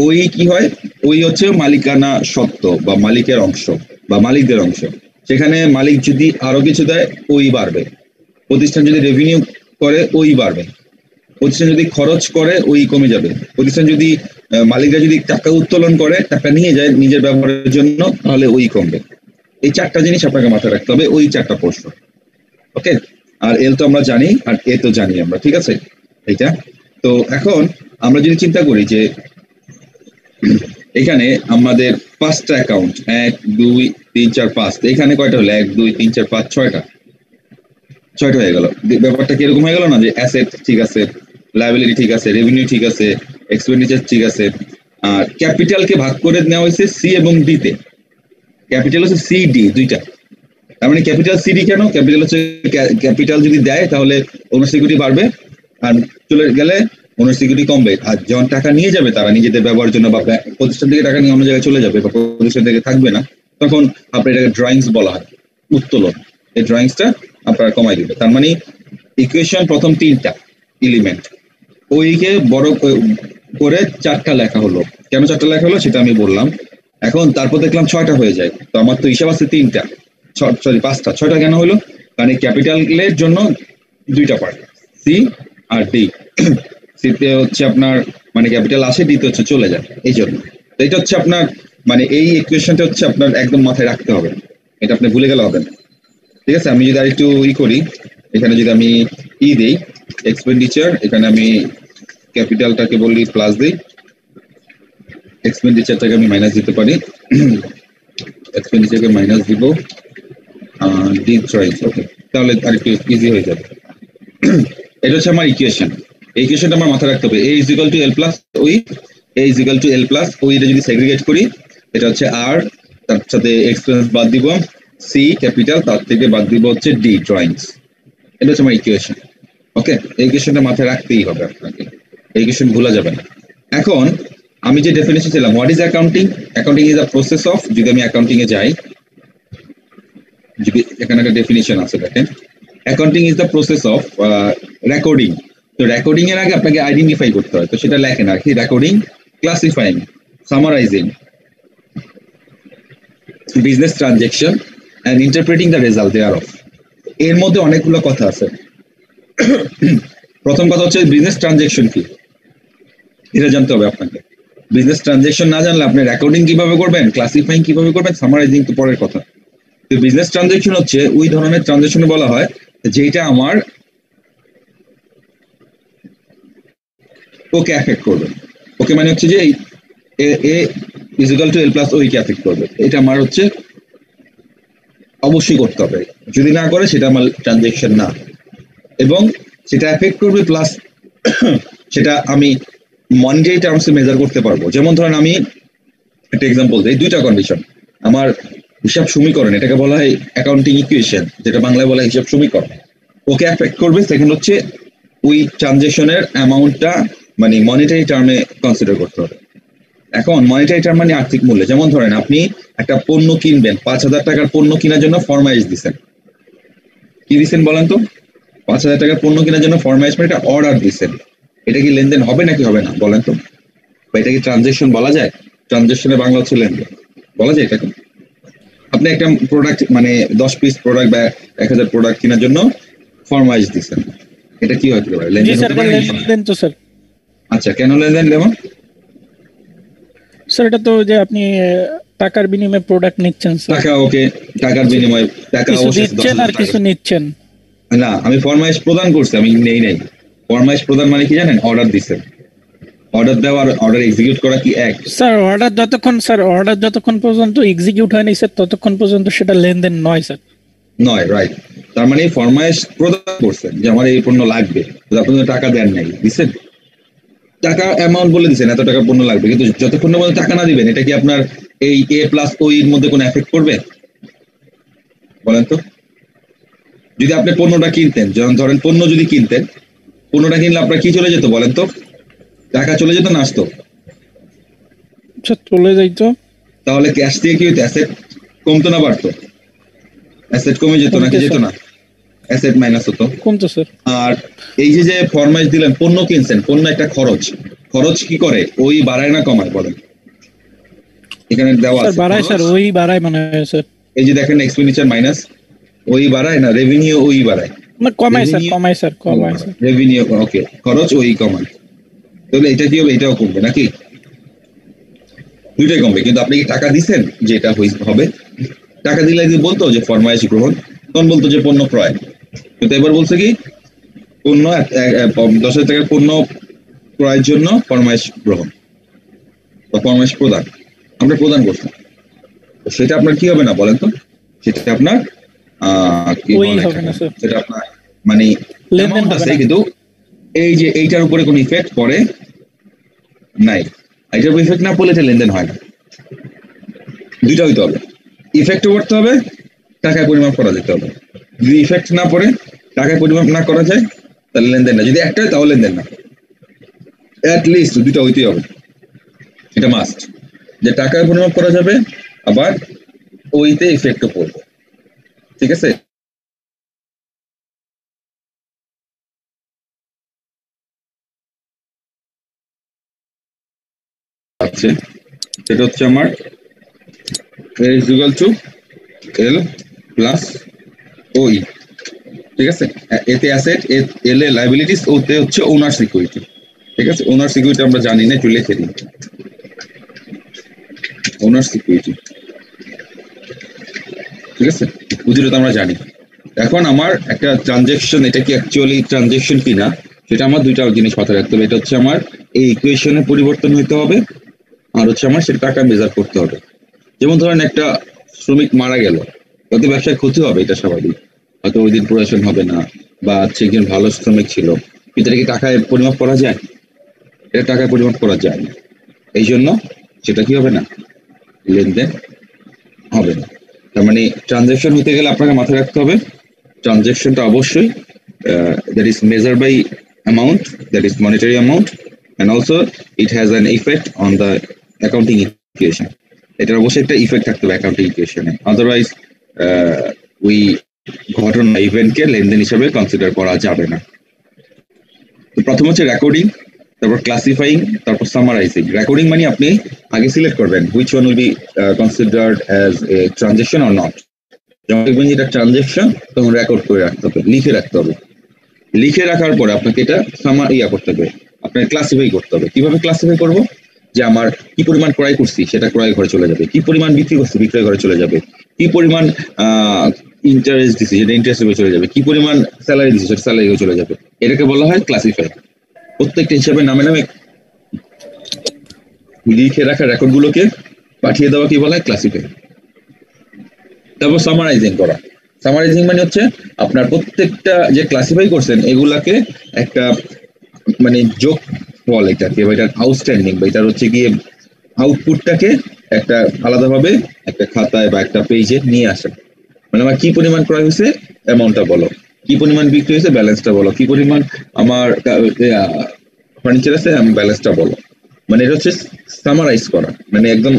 ওই কি হয়? ওই হচ্ছে মালিকানা সত্ত্ব বা মালিকের অংশ বা মালিকদের অংশ। সেখানে মালিক যদি আরো কিছু দেয়, ওই বাড়বে। প্রতিষ্ঠান যদি রেভিনিউ করে, ওই বাড়বে। প্রতিষ্ঠান যদি খরচ করে, ওই কমে যাবে। প্রতিষ্ঠান যদি মালিকরা যদি টাকা উত্তোলন করে, টাকা নিয়ে যায় নিজের ব্যবহারের জন্য, তাহলে ওই কমবে। এই 4টা জিনিস আপনাকে মাথায় রাখতে হবে, ওই 4টা প্রশ্ন। ওকে, আর এল তো আমরা জানি, আর এ তো জানি আমরা, ঠিক আছে এইটা। তো এখন আমরা যদি চিন্তা করি যে এখানে আমাদের 5টা অ্যাকাউন্ট, 1 2 3 4 5, এখানে কয়টা হলো? 1 2 3 4 5 6টা হয়ে গেল। ব্যাপারটা কিরকম হয়ে গেল না, যে অ্যাসেট ঠিক আছে, লায়াবিলিটি ঠিক আছে, রেভিনিউ ঠিক আছে, এক্সপেন্ডিচার ঠিক আছে, আর ক্যাপিটালকে ভাগ করে নেওয়া হয়েছে সি এবং ডি তে। ক্যাপিটাল হচ্ছে সি ডি দুইটা, তার মানে ক্যাপিটাল সিডি কেন? ক্যাপিটাল হচ্ছে ক্যাপিটাল যদি দেয় তাহলে ওনার সিকিউরিটি বাড়বে, আর চলে গেলে ওনার সিকিউরিটি কমবে। আর যখন টাকা নিয়ে যাবে তারা নিজেদের ব্যবহারের জন্য, বা প্রতিষ্ঠান থেকে টাকা নিয়ে অন্য জায়গায় চলে যাবে, বা প্রতিষ্ঠান থেকে থাকবে না, তখন আপনার এটাকে ড্রয়িংস বলা হয়, উত্তোলন। এই ড্রয়িংসটা আপনারা কমাই দিবে। তার মানে ইকুয়েশন প্রথম 3টা এলিমেন্ট, ওইকে বড় করে 4টা লেখা হলো। কেন 4টা লেখা হলো সেটা আমি বললাম। এখন তারপর দেখলাম 6টা হয়ে যায়, তো আমার তো হিসাব আছে 3টা, সরি 5টা। 6টা কেন হলো? কারণ ক্যাপিটালের জন্য 2টা পার্ট, সি আর ডি। সিতে হচ্ছে আপনার মানে ক্যাপিটাল আসে, ডিতে হচ্ছে চলে যায়, এই জন্য। তো এটা হচ্ছে আপনার মানে এই ইকুয়েশনটা হচ্ছে আপনার একদম মাথায় রাখতে হবে, এটা আপনি ভুলে গেলে হবে না, ঠিক আছে। আমি যদি আরেকটু করি, এখানে যদি আমি দিই এক্সপেন্ডিচার, এখানে আমি ক্যাপিটালটাকে বলি প্লাস দিই, এক্সপেন্ডিচারটাকে আমি মাইনাস দিতে পারি, এক্সপেন্ডিচারকে মাইনাস দিব, ডি ড্রয়িংস। ওকে, তাহলে আরেকটু ইজি হয়ে যাবে। এটা হচ্ছে আমার ইকুয়েশন। এই ইকুয়েশনটা আমার মাথায় রাখতে হবে, A is equal to L plus OE, A is equal to L plus OE. এটা যদি সেগ্রিগেট করি, এটা হচ্ছে আর, তার সাথে এক্সপেন্স বাদ দিব, সি ক্যাপিটাল, তার থেকে বাদ দিব হচ্ছে ডি ড্রয়িংস। এটা হচ্ছে আমার ইকুয়েশন। ওকে, এই ইকুয়েশনটা মাথায় রাখতেই হবে আপনাকে, এই ইকুয়েশন ভুলা যাবে না। এখন আমি যে ডেফিনেশন ছিলাম, what is accounting? Accounting is a process of, যদি আমি অ্যাকাউন্টিং এ যাই, যদি এখানে একটা ডেফিনিশন আছে দেখেন, accounting is the process of recording. তো রেকর্ডিং এর আগে আপনাকে আইডেন্টিফাই করতে হয়, তো সেটা লেখেন আর কি, recording, classifying, summarising business transaction and interpreting the result thereof. এর মধ্যে অনেকগুলো কথা আছে। প্রথম কথা হচ্ছে বিজনেস ট্রানজাকশন কি, এটা জানতে হবে আপনাকে। বিজনেস ট্রানজাকশন না জানলে আপনি রেকর্ডিং কিভাবে করবেন, ক্লাসিফাইং কিভাবে করবেন, সামারাইজিং তো পরের কথা। তো বিজনেস ট্রানজাকশন হচ্ছে ওই ধরনের ট্রানজাকশন বলা হয় যেটা আমার ওকে এফেক্ট করবে। ওকে মানে হচ্ছে যে A is equal to L plus OE কে এফেক্ট করবে, এটা আমার হচ্ছে অবশ্যই করতে হবে। যদি না করে সেটা আমার ট্রানজাকশন না, এবং সেটা এফেক্ট করবে প্লাস সেটা আমি মনিটারি টার্মসে মেজার করতে পারবো। যেমন ধরেন আমি একটা এক্সাম্পল দিই, 2টা কন্ডিশন। আমার হিসাব সমীকরণ, এটাকে বলা হয় অ্যাকাউন্টিং ইকুয়েশন, যেটা বাংলায় বলা হয় হিসাব সমীকরণ, ওকে এফেক্ট করবে। সেকেন্ড হচ্ছে ওই ট্রানজাকশনের অ্যামাউন্টটা মানে মনিটারি টার্মে কনসিডার করতে হবে। এখন মনিটারি টার্ম মানে আর্থিক মূল্য। যেমন ধরেন আপনি একটা পণ্য কিনবেন, 5,000 টাকার পণ্য কেনার জন্য ফরমাইশ দিচ্ছেন। কি দিচ্ছেন বলেন তো? 5,000 টাকার পণ্য কেনার জন্য ফরমাইশ মানে একটা অর্ডার দিচ্ছেন। এটা কি লেনদেন হবে নাকি হবে না বলেন তো? বা এটা কি ট্রানজাকশন বলা যায়? ট্রানজাকশনের বাংলা হচ্ছে লেনদেন, বলা যায় এটাকে? আপনি একটা প্রোডাক্ট মানে 10 পিস প্রোডাক্ট বা 1000 প্রোডাক্ট কেনার জন্য ফরমাইশ দিচ্ছেন, এটা কি হতে পারে? জি স্যার, লেনদেন তো স্যার। আচ্ছা, কেন লেনদেন? যেমন স্যার এটা তো যে আপনি টাকার বিনিময়ে প্রোডাক্ট নিচ্ছেন স্যার। টাকা, ওকে, টাকার বিনিময়ে টাকা অবশ্যই দিচ্ছেন আর কিছু নিচ্ছেন না। আমি ফরমাইশ প্রদান করছি, আমি নেই নাই। ফরমাইশ প্রদান মানে কি জানেন? অর্ডার দিচ্ছেন। অর্ডার দেওয়া আর অর্ডার এক্সিকিউট করা কি এক? স্যার অর্ডার যতক্ষণ পর্যন্ত এক্সিকিউট হয়নি স্যার, ততক্ষণ পর্যন্ত সেটা লেনদেন নয় স্যার। নয়, রাইট। তার মানে ফরমাইশ প্রদান করছেন যে আমার এই পণ্য লাগবে, আপনি টাকা দেন নাই, দিচ্ছেন টাকা অ্যামাউন্ট বলে দিচ্ছেন এত টাকা পণ্য লাগবে, কিন্তু যতক্ষণ পর্যন্ত টাকা না দিবেন এটা কি আপনার এই এ প্লাস ওই এর মধ্যে কোনো এফেক্ট করবে বলেন তো? যদি আপনি পণ্যটা কিনতেন, যেমন ধরেন পণ্য যদি কিনতেন, পণ্যটা কিনলে আপনার কি চলে যেত বলেন তো? টাকা চলে যেত না আসতো? চলে যাইতো। তাহলে ক্যাশ দিয়ে কি হতো? অ্যাসেট কমতো না বাড়তো? অ্যাসেট কমে যেত নাকি যেত না? অ্যাসেট মাইনাস হতো, কমতো স্যার। আর এই যে ফরমাইশ দিলেন, পণ্য কিনছেন, পণ্য একটা খরচ, খরচ কি করে? ওই বাড়ায় না কমায় বলেন? এখানে দেওয়া আছে বাড়ায় স্যার, ওই বাড়ায় মানে স্যার। এই যে দেখেন এক্সপেন্ডিচার মাইনাস ওই বাড়ায় না, রেভিনিউ ওই বাড়ায় না কমায় স্যার, কমায় স্যার। রেভিনিউ ওকে, খরচ ওই কমায়। তাহলে এটা কি হবে? এটাও কমবে নাকি? দুইটাই কমবে, কিন্তু আপনি কি টাকা দিচ্ছেন যে এটা হবে? টাকা দিলে যদি বলতো যে ফরমায়েশ গ্রহণ, তখন বলতো যে পণ্য ক্রয়, কিন্তু এবার বলছে কি পণ্য 10,000 টাকার পণ্য ক্রয়ের জন্য ফরমায়েশ গ্রহণ বা ফরমায়েশ প্রদান, আমরা প্রদান করছি। সেটা আপনার কি হবে না বলেন তো? সেটা আপনার কি ওই বলে হবে না স্যার, সেটা আপনার মানে লেনদেন amount হবে আছে, না। কিন্তু এই যে এইটার উপরে কোনো ইফেক্ট পড়ে নাই। এইটার উপর ইফেক্ট না পড়লে এটা লেনদেন হয় না। দুইটা হইতে হবে, ইফেক্টও করতে হবে, টাকায় পরিমাপ করা যেতে হবে। যদি ইফেক্ট না পড়ে, টাকায় পরিমাপ না করা যায়, তাহলে লেনদেন না। যদি একটা হয় তাহলে লেনদেন না, অ্যাট লিস্ট দুইটা হইতেই হবে, এটা মাস্ট, যে টাকায় পরিমাপ করা যাবে আবার ওইতে ইফেক্টও পড়বে। ঠিক আছে? আছে সেটা হচ্ছে আমার A is equal to L plus OE। ঠিক আছে? এতে অ্যাসেট, এল এ লাইবিলিটিস, ওতে হচ্ছে ওনার সিকিউরিটি। ঠিক আছে? ওনার সিকিউরিটি আমরা জানি না, একটু লিখে দিই। ওনার সিকিউরিটি, ঠিক আছে, বুঝলে তো আমরা জানি। এখন আমার একটা ট্রানজেকশন, এটা কি অ্যাকচুয়ালি ট্রানজেকশন কিনা সেটা আমার দুইটা জিনিস মাথায় রাখতে হবে। এটা হচ্ছে আমার এই ইকুয়েশনে পরিবর্তন হইতে হবে, আর হচ্ছে আমার সেটা টাকা মেজার করতে হবে। যেমন ধরেন একটা শ্রমিক মারা গেল, তাতে ব্যবসায় ক্ষতি হবে, এটা স্বাভাবিক। হয়তো ওই দিন প্রোডাকশন হবে না, বা হচ্ছে একজন ভালো শ্রমিক ছিল, কিন্তু এটা কি টাকায় পরিমাপ করা যায়? এটা টাকায় পরিমাপ করা যায় না। এই জন্য সেটা কি হবে না, লেনদেন হবে না। তার মানে ট্রানজ্যাকশন হতে গেলে আপনাকে মাথায় রাখতে হবে ট্রানজ্যাকশনটা অবশ্যই that is measure by amount, that is monetary amount, and also it has an effect on the accounting equation. এটার অবশ্যই একটা ইফেক্ট থাকতে হবে অ্যাকাউন্টিং ইকুয়েশনে, আদারওয়াইজ ওই ঘটনা ইভেন্টকে লেনদেন হিসাবে কনসিডার করা যাবে না। তো প্রথম হচ্ছে রেকর্ডিং, তারপর ক্লাসিফাইং, তারপর সামারাইজিং। রেকর্ডিং মানে আপনি আগে সিলেক্ট করবেন which one will be considered as a transaction or not. যখন দেখবেন যে এটা ট্রানজেকশন, তখন রেকর্ড করে রাখতে হবে, লিখে রাখতে হবে। লিখে রাখার পরে আপনাকে এটা করতে হবে, আপনাকে ক্লাসিফাই করতে হবে। কিভাবে ক্লাসিফাই করব? যে আমার কি পরিমাণ ক্রয় করছি সেটা ক্রয় ঘরে চলে যাবে, কি পরিমাণ বিক্রি করছি বিক্রয় ঘরে চলে যাবে, কি পরিমাণ ইন্টারেস্ট দিচ্ছি সেটা ইন্টারেস্ট ঘরে চলে যাবে, কি পরিমাণ স্যালারি দিচ্ছি সেটা স্যালারি ঘরে চলে যাবে। এটাকে বলা হয় ক্লাসিফাই। প্রত্যেকটা হিসাবে নামে নামে লিখে রাখা রেকর্ড গুলোকে পাঠিয়ে দেওয়া কি বলা হয়, ক্লাসিফাই। তারপর সামারাইজিং করা। সামারাইজিং মানে হচ্ছে আপনার প্রত্যেকটা যে ক্লাসিফাই করছেন এগুলাকে একটা মানে যোগ ফল, এটাকে বা এটার আউটস্ট্যান্ডিং বা এটার হচ্ছে গিয়ে আউটপুটটাকে একটা আলাদাভাবে একটা খাতায় বা একটা পেজে নিয়ে আসেন। মানে আমার কি পরিমাণ ক্রয় হয়েছে অ্যামাউন্টটা বলো, কি পরিমাণ বিক্রি হয়েছে ব্যালেন্সটা বলো, কি পরিমাণ আমার ফার্নিচার আছে ব্যালেন্সটা বলো। মানে এটা হচ্ছে সামারাইজ করা। মানে একদম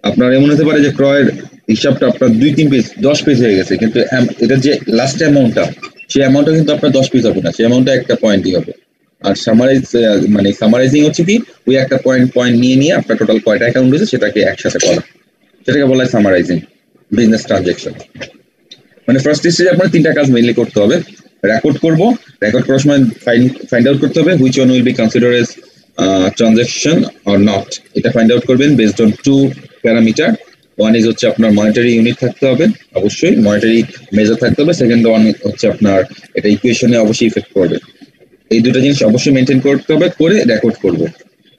আপনার এমন হতে পারে যে ক্রয়ের হিসাবটা আপনার 2-3 পেজ 10 পেজ হয়ে গেছে, কিন্তু এটা যে লাস্ট অ্যামাউন্টটা, সেই অ্যামাউন্টটা কিন্তু আপনার 10 পেজ হবে না, সেই অ্যামাউন্টটা একটা পয়েন্টই হবে। আর সামারাইজিং হচ্ছে কি ওই একটা পয়েন্ট নিয়ে আপনার টোটাল কয়টা অ্যাকাউন্ট রয়েছে সেটাকে একসাথে করা, সেটাকে বলা হয় সামারাইজিং বিজনেস ট্রানজ্যাকশন। মানে ফার্স্ট স্টেজে আপনার 3টা কাজ মেইনলি করতে হবে। রেকর্ড করার সময় ফাইন্ড আউট করতে হবে which one will be considered age transaction or not. এটা ফাইন্ড আউট করবেন based on 2 parameter. One is হচ্ছে আপনার মনিটারি ইউনিট থাকতে হবে, অবশ্যই মনিটারি মেজার থাকতে হবে। সেকেন্ড ওয়ান হচ্ছে আপনার এটা ইকুয়েশনে অবশ্যই ইফেক্ট করবে। এই দুটো জিনিস অবশ্যই মেনটেন করতে হবে, করে রেকর্ড করব।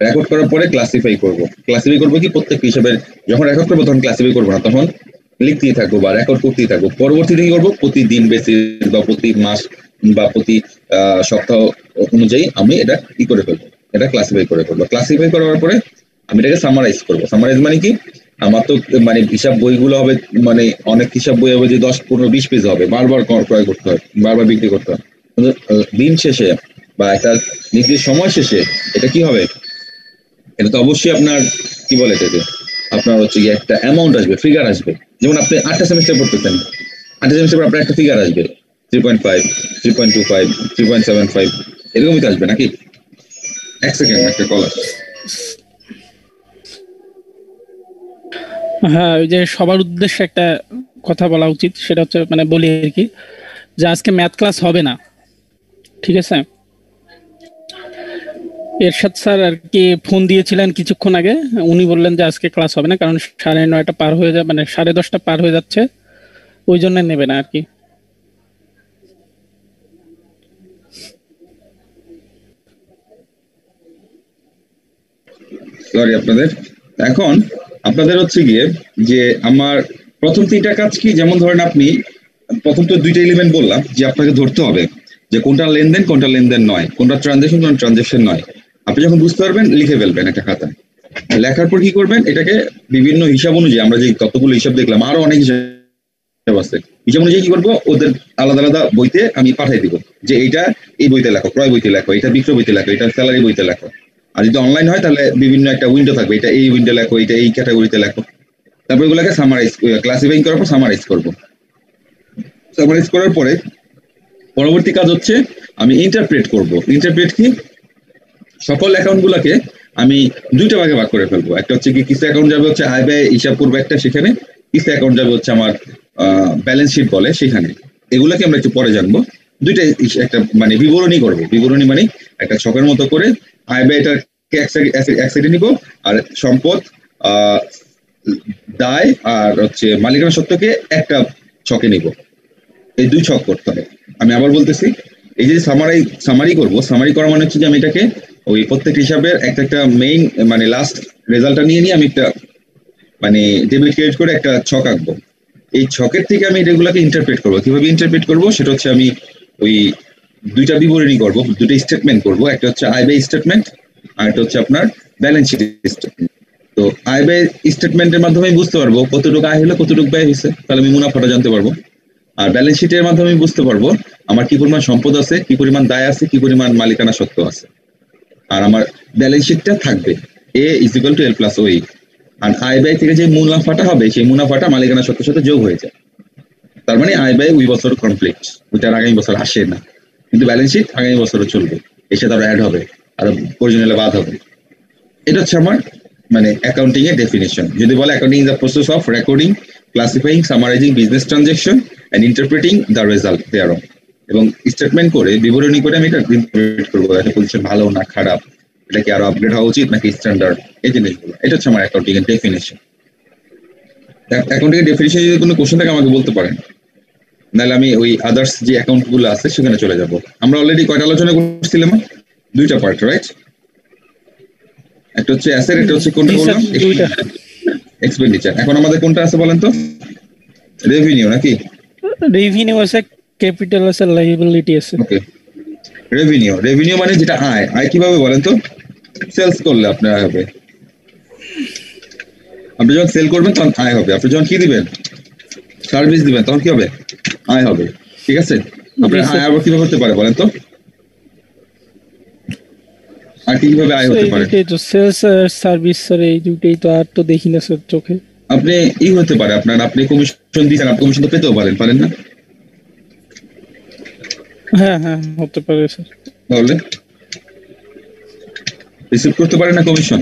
রেকর্ড করার পরে ক্লাসিফাই করব কি প্রত্যেক হিসাবে যখন রেকর্ড করবো তখন ক্লাসিফাই করবো না, তখন লিখতেই থাকবো বা রেকর্ড করতেই থাকবো। পরবর্তীতে কি করবো, প্রতিদিন বেসিস বা প্রতি মাস বা প্রতি সপ্তাহ অনুযায়ী আমি এটা কি করে ফেলবো, এটা ক্লাসিফাই করে ফেলবো। ক্লাসিফাই করার পরে আমি এটাকে সামারাইজ করবো। সামারাইজ মানে কি, আমার তো মানে হিসাব বইগুলো হবে, মানে অনেক হিসাব বই হবে যে 10-15-20 পেজ হবে, বারবার ক্রয় করতে হয়, বারবার বিক্রি করতে হয়। দিন শেষে বা একটা নির্দিষ্ট সময় শেষে এটা কি হবে, এটা তো অবশ্যই আপনার কি বলে এটাকে আপনার হচ্ছে গিয়ে একটা অ্যামাউন্ট আসবে, ফিগার আসবে। যেমন আপনি 8টা সেমিস্টার পড়তেছেন, 8টা সেমিস্টার আপনার একটা ফিগার আসবে 3.5, 3.25, 3.75 এরকমই তো আসবে নাকি? এক সেকেন্ড, একটা কল আসছে। হ্যাঁ, ওই যে সবার উদ্দেশ্যে একটা কথা বলা উচিত, সেটা হচ্ছে মানে বলি আর কি, যে আজকে ম্যাথ ক্লাস হবে না, ঠিক আছে? এরশাদ স্যার আর কি ফোন দিয়েছিলেন কিছুক্ষণ আগে, উনি বললেন যে আজকে ক্লাস হবে না কারণ 9:30 পার হয়ে যাবে, মানে 10:30 পার হয়ে যাচ্ছে, ওই জন্য নেবে না আর কি। সরি আপনাদের। এখন আপনাদের হচ্ছে গিয়ে যে আমার প্রথম 3টা কাজ কি, যেমন ধরেন আপনি প্রথম তো 2টা এলিমেন্ট বললাম যে আপনাকে ধরতে হবে যে কোনটা লেনদেন কোনটা লেনদেন নয়, কোনটা ট্রানজাকশন কোনটা ট্রানজাকশন নয়। আপনি যখন বুঝতে পারবেন লিখে ফেলবেন একটা খাতায়। লেখার পর কি করবেন, এটাকে বিভিন্ন হিসাব অনুযায়ী, আমরা যে কতগুলো হিসাব দেখলাম আরো অনেক হিসাব আছে, হিসাব অনুযায়ী কি করবো ওদের আলাদা আলাদা বইতে আমি পাঠাই দিব যে এইটা এই বইতে লেখো, ক্রয় বইতে লেখো, এটা বিক্রয় বইতে লেখো, এটা স্যালারি বইতে লেখো। আর যদি অনলাইন হয় তাহলে বিভিন্ন একটা উইন্ডো থাকবে, এটা এই উইন্ডো লেখো, এটা এই ক্যাটাগরিতে লেখো। তারপর এগুলোকে সামারাইজ, ক্লাসিফাইং করার পর সামারাইজ করবো। সামারাইজ করার পরে পরবর্তী কাজ হচ্ছে আমি ইন্টারপ্রেট করব। ইন্টারপ্রেট কি, সকল অ্যাকাউন্ট গুলাকে আমি 2টা ভাগে ভাগ করে ফেলবো। একটা হচ্ছে কি কিছু অ্যাকাউন্ট যাবে হচ্ছে আয় ব্যয় হিসাব করবো একটা, সেখানে কিছু অ্যাকাউন্ট যাবে হচ্ছে আমার ব্যালেন্স শিট বলে সেখানে। এগুলাকে আমরা একটু পরে জানবো। 2টা একটা মানে বিবরণী করবো। বিবরণী মানে একটা ছকের মতো করে আয় ব্যয়টাকে এক সাইডে নিব, আর সম্পদ, দায় আর হচ্ছে মালিকানা সত্ত্বকে একটা ছকে নিব। এই 2 ছক করতে হবে। আমি আবার বলতেছি, এই যে সামারি করব, সামারি করা মানে হচ্ছে যে আমি এটাকে ওই প্রত্যেক হিসাবের একটা মেইন মানে লাস্ট রেজাল্টটা নিয়ে আমি একটা মানে টেবিল ক্রিয়েট করে একটা ছক আঁকবো। এই ছকের থেকে আমি এগুলোকে ইন্টারপ্রেট করবো। কিভাবে ইন্টারপ্রেট করবো সেটা হচ্ছে আমি ওই 2টা বিবরণী করবো, 2টা স্টেটমেন্ট করবো। একটা হচ্ছে আয় ব্যয় স্টেটমেন্ট আর একটা হচ্ছে আপনার ব্যালেন্স শিট স্টেটমেন্ট। তো আয় ব্যয় স্টেটমেন্টের মাধ্যমে বুঝতে পারবো কতটুকু আয় হলো কতটুকু ব্যয় হয়েছে, তাহলে আমি মুনাফাটা জানতে পারবো। আর ব্যালেন্স শিটের মাধ্যমে আমি বুঝতে পারবো আমার কি পরিমাণ সম্পদ আছে, কি পরিমাণ দায় আছে, কি পরিমাণ মালিকানা সত্ত্ব আছে। আর আমার ব্যালেন্স শিটটা থাকবে A = L + OE। আর আয় ব্যয় থেকে যে মুনাফাটা হবে সেই মুনাফাটা মালিকানা সত্ত্বের সাথে যোগ হয়ে যায়। তার মানে আয় ব্যয় ওই বছর কমপ্লিট, ওইটার আগামী বছর আসে না, কিন্তু ব্যালেন্স শিট আগামী বছরও চলবে, এর সাথে আরো অ্যাড হবে, আর প্রয়োজন হলে বাদ হবে। এটা হচ্ছে আমার মানে অ্যাকাউন্টিং এর ডেফিনিশন। যদি বলে accounting is the process of recording, classifying, summarising business transaction and interpreting the result thereof. এবং স্টেটমেন্ট করে বিবরণী করে আমি এটা ইন্টারপ্রেট করবো, এটা পজিশন ভালো না খারাপ, এটা কি আরো আপগ্রেড হওয়া উচিত নাকি স্ট্যান্ডার্ড, এই জিনিসগুলো। এটা হচ্ছে আমার অ্যাকাউন্টিং এর ডেফিনিশন। অ্যাকাউন্টিং এর ডেফিনিশন যদি কোনো কোশ্চেন থাকে আমাকে বলতে পারেন, নাহলে আমি ওই আদার্স যে অ্যাকাউন্ট গুলো আছে সেখানে চলে যাব। আমরা অলরেডি কয়টা আলোচনা করছিলাম? 2টা পার্ট, রাইট? একটা হচ্ছে অ্যাসেট, একটা হচ্ছে কোনটা বললাম এক্সপেন্ডিচার। এখন আমাদের কোনটা আছে বলেন তো? রেভিনিউ নাকি? রেভিনিউ আছে, ক্যাপিটাল আছে, লায়াবিলিটি আছে। ওকে, রেভিনিউ মানে যেটা আয়। আয় কিভাবে বলেন তো? সেলস করলে আপনার আয় হবে। আপনি যখন সেল করবেন তখন আয় হবে। আপনি যখন কি দিবেন, সার্ভিস দিবেন, তখন কি হবে? আয় হবে। ঠিক আছে? আপনার আয় আবার কিভাবে হতে পারে বলেন তো? আর কিভাবে আয় হতে পারে? এই তো সেলস আর সার্ভিস স্যার, এই দুটেই তো আর তো দেখি না স্যার চোখে। আপনি হতে পারে আপনি কমিশন দিচ্ছেন, আপনি কমিশন তো পেতেও পারেন না? হ্যাঁ হতে পারে স্যার। তাহলে রিসিভ করতে পারেন না কমিশন?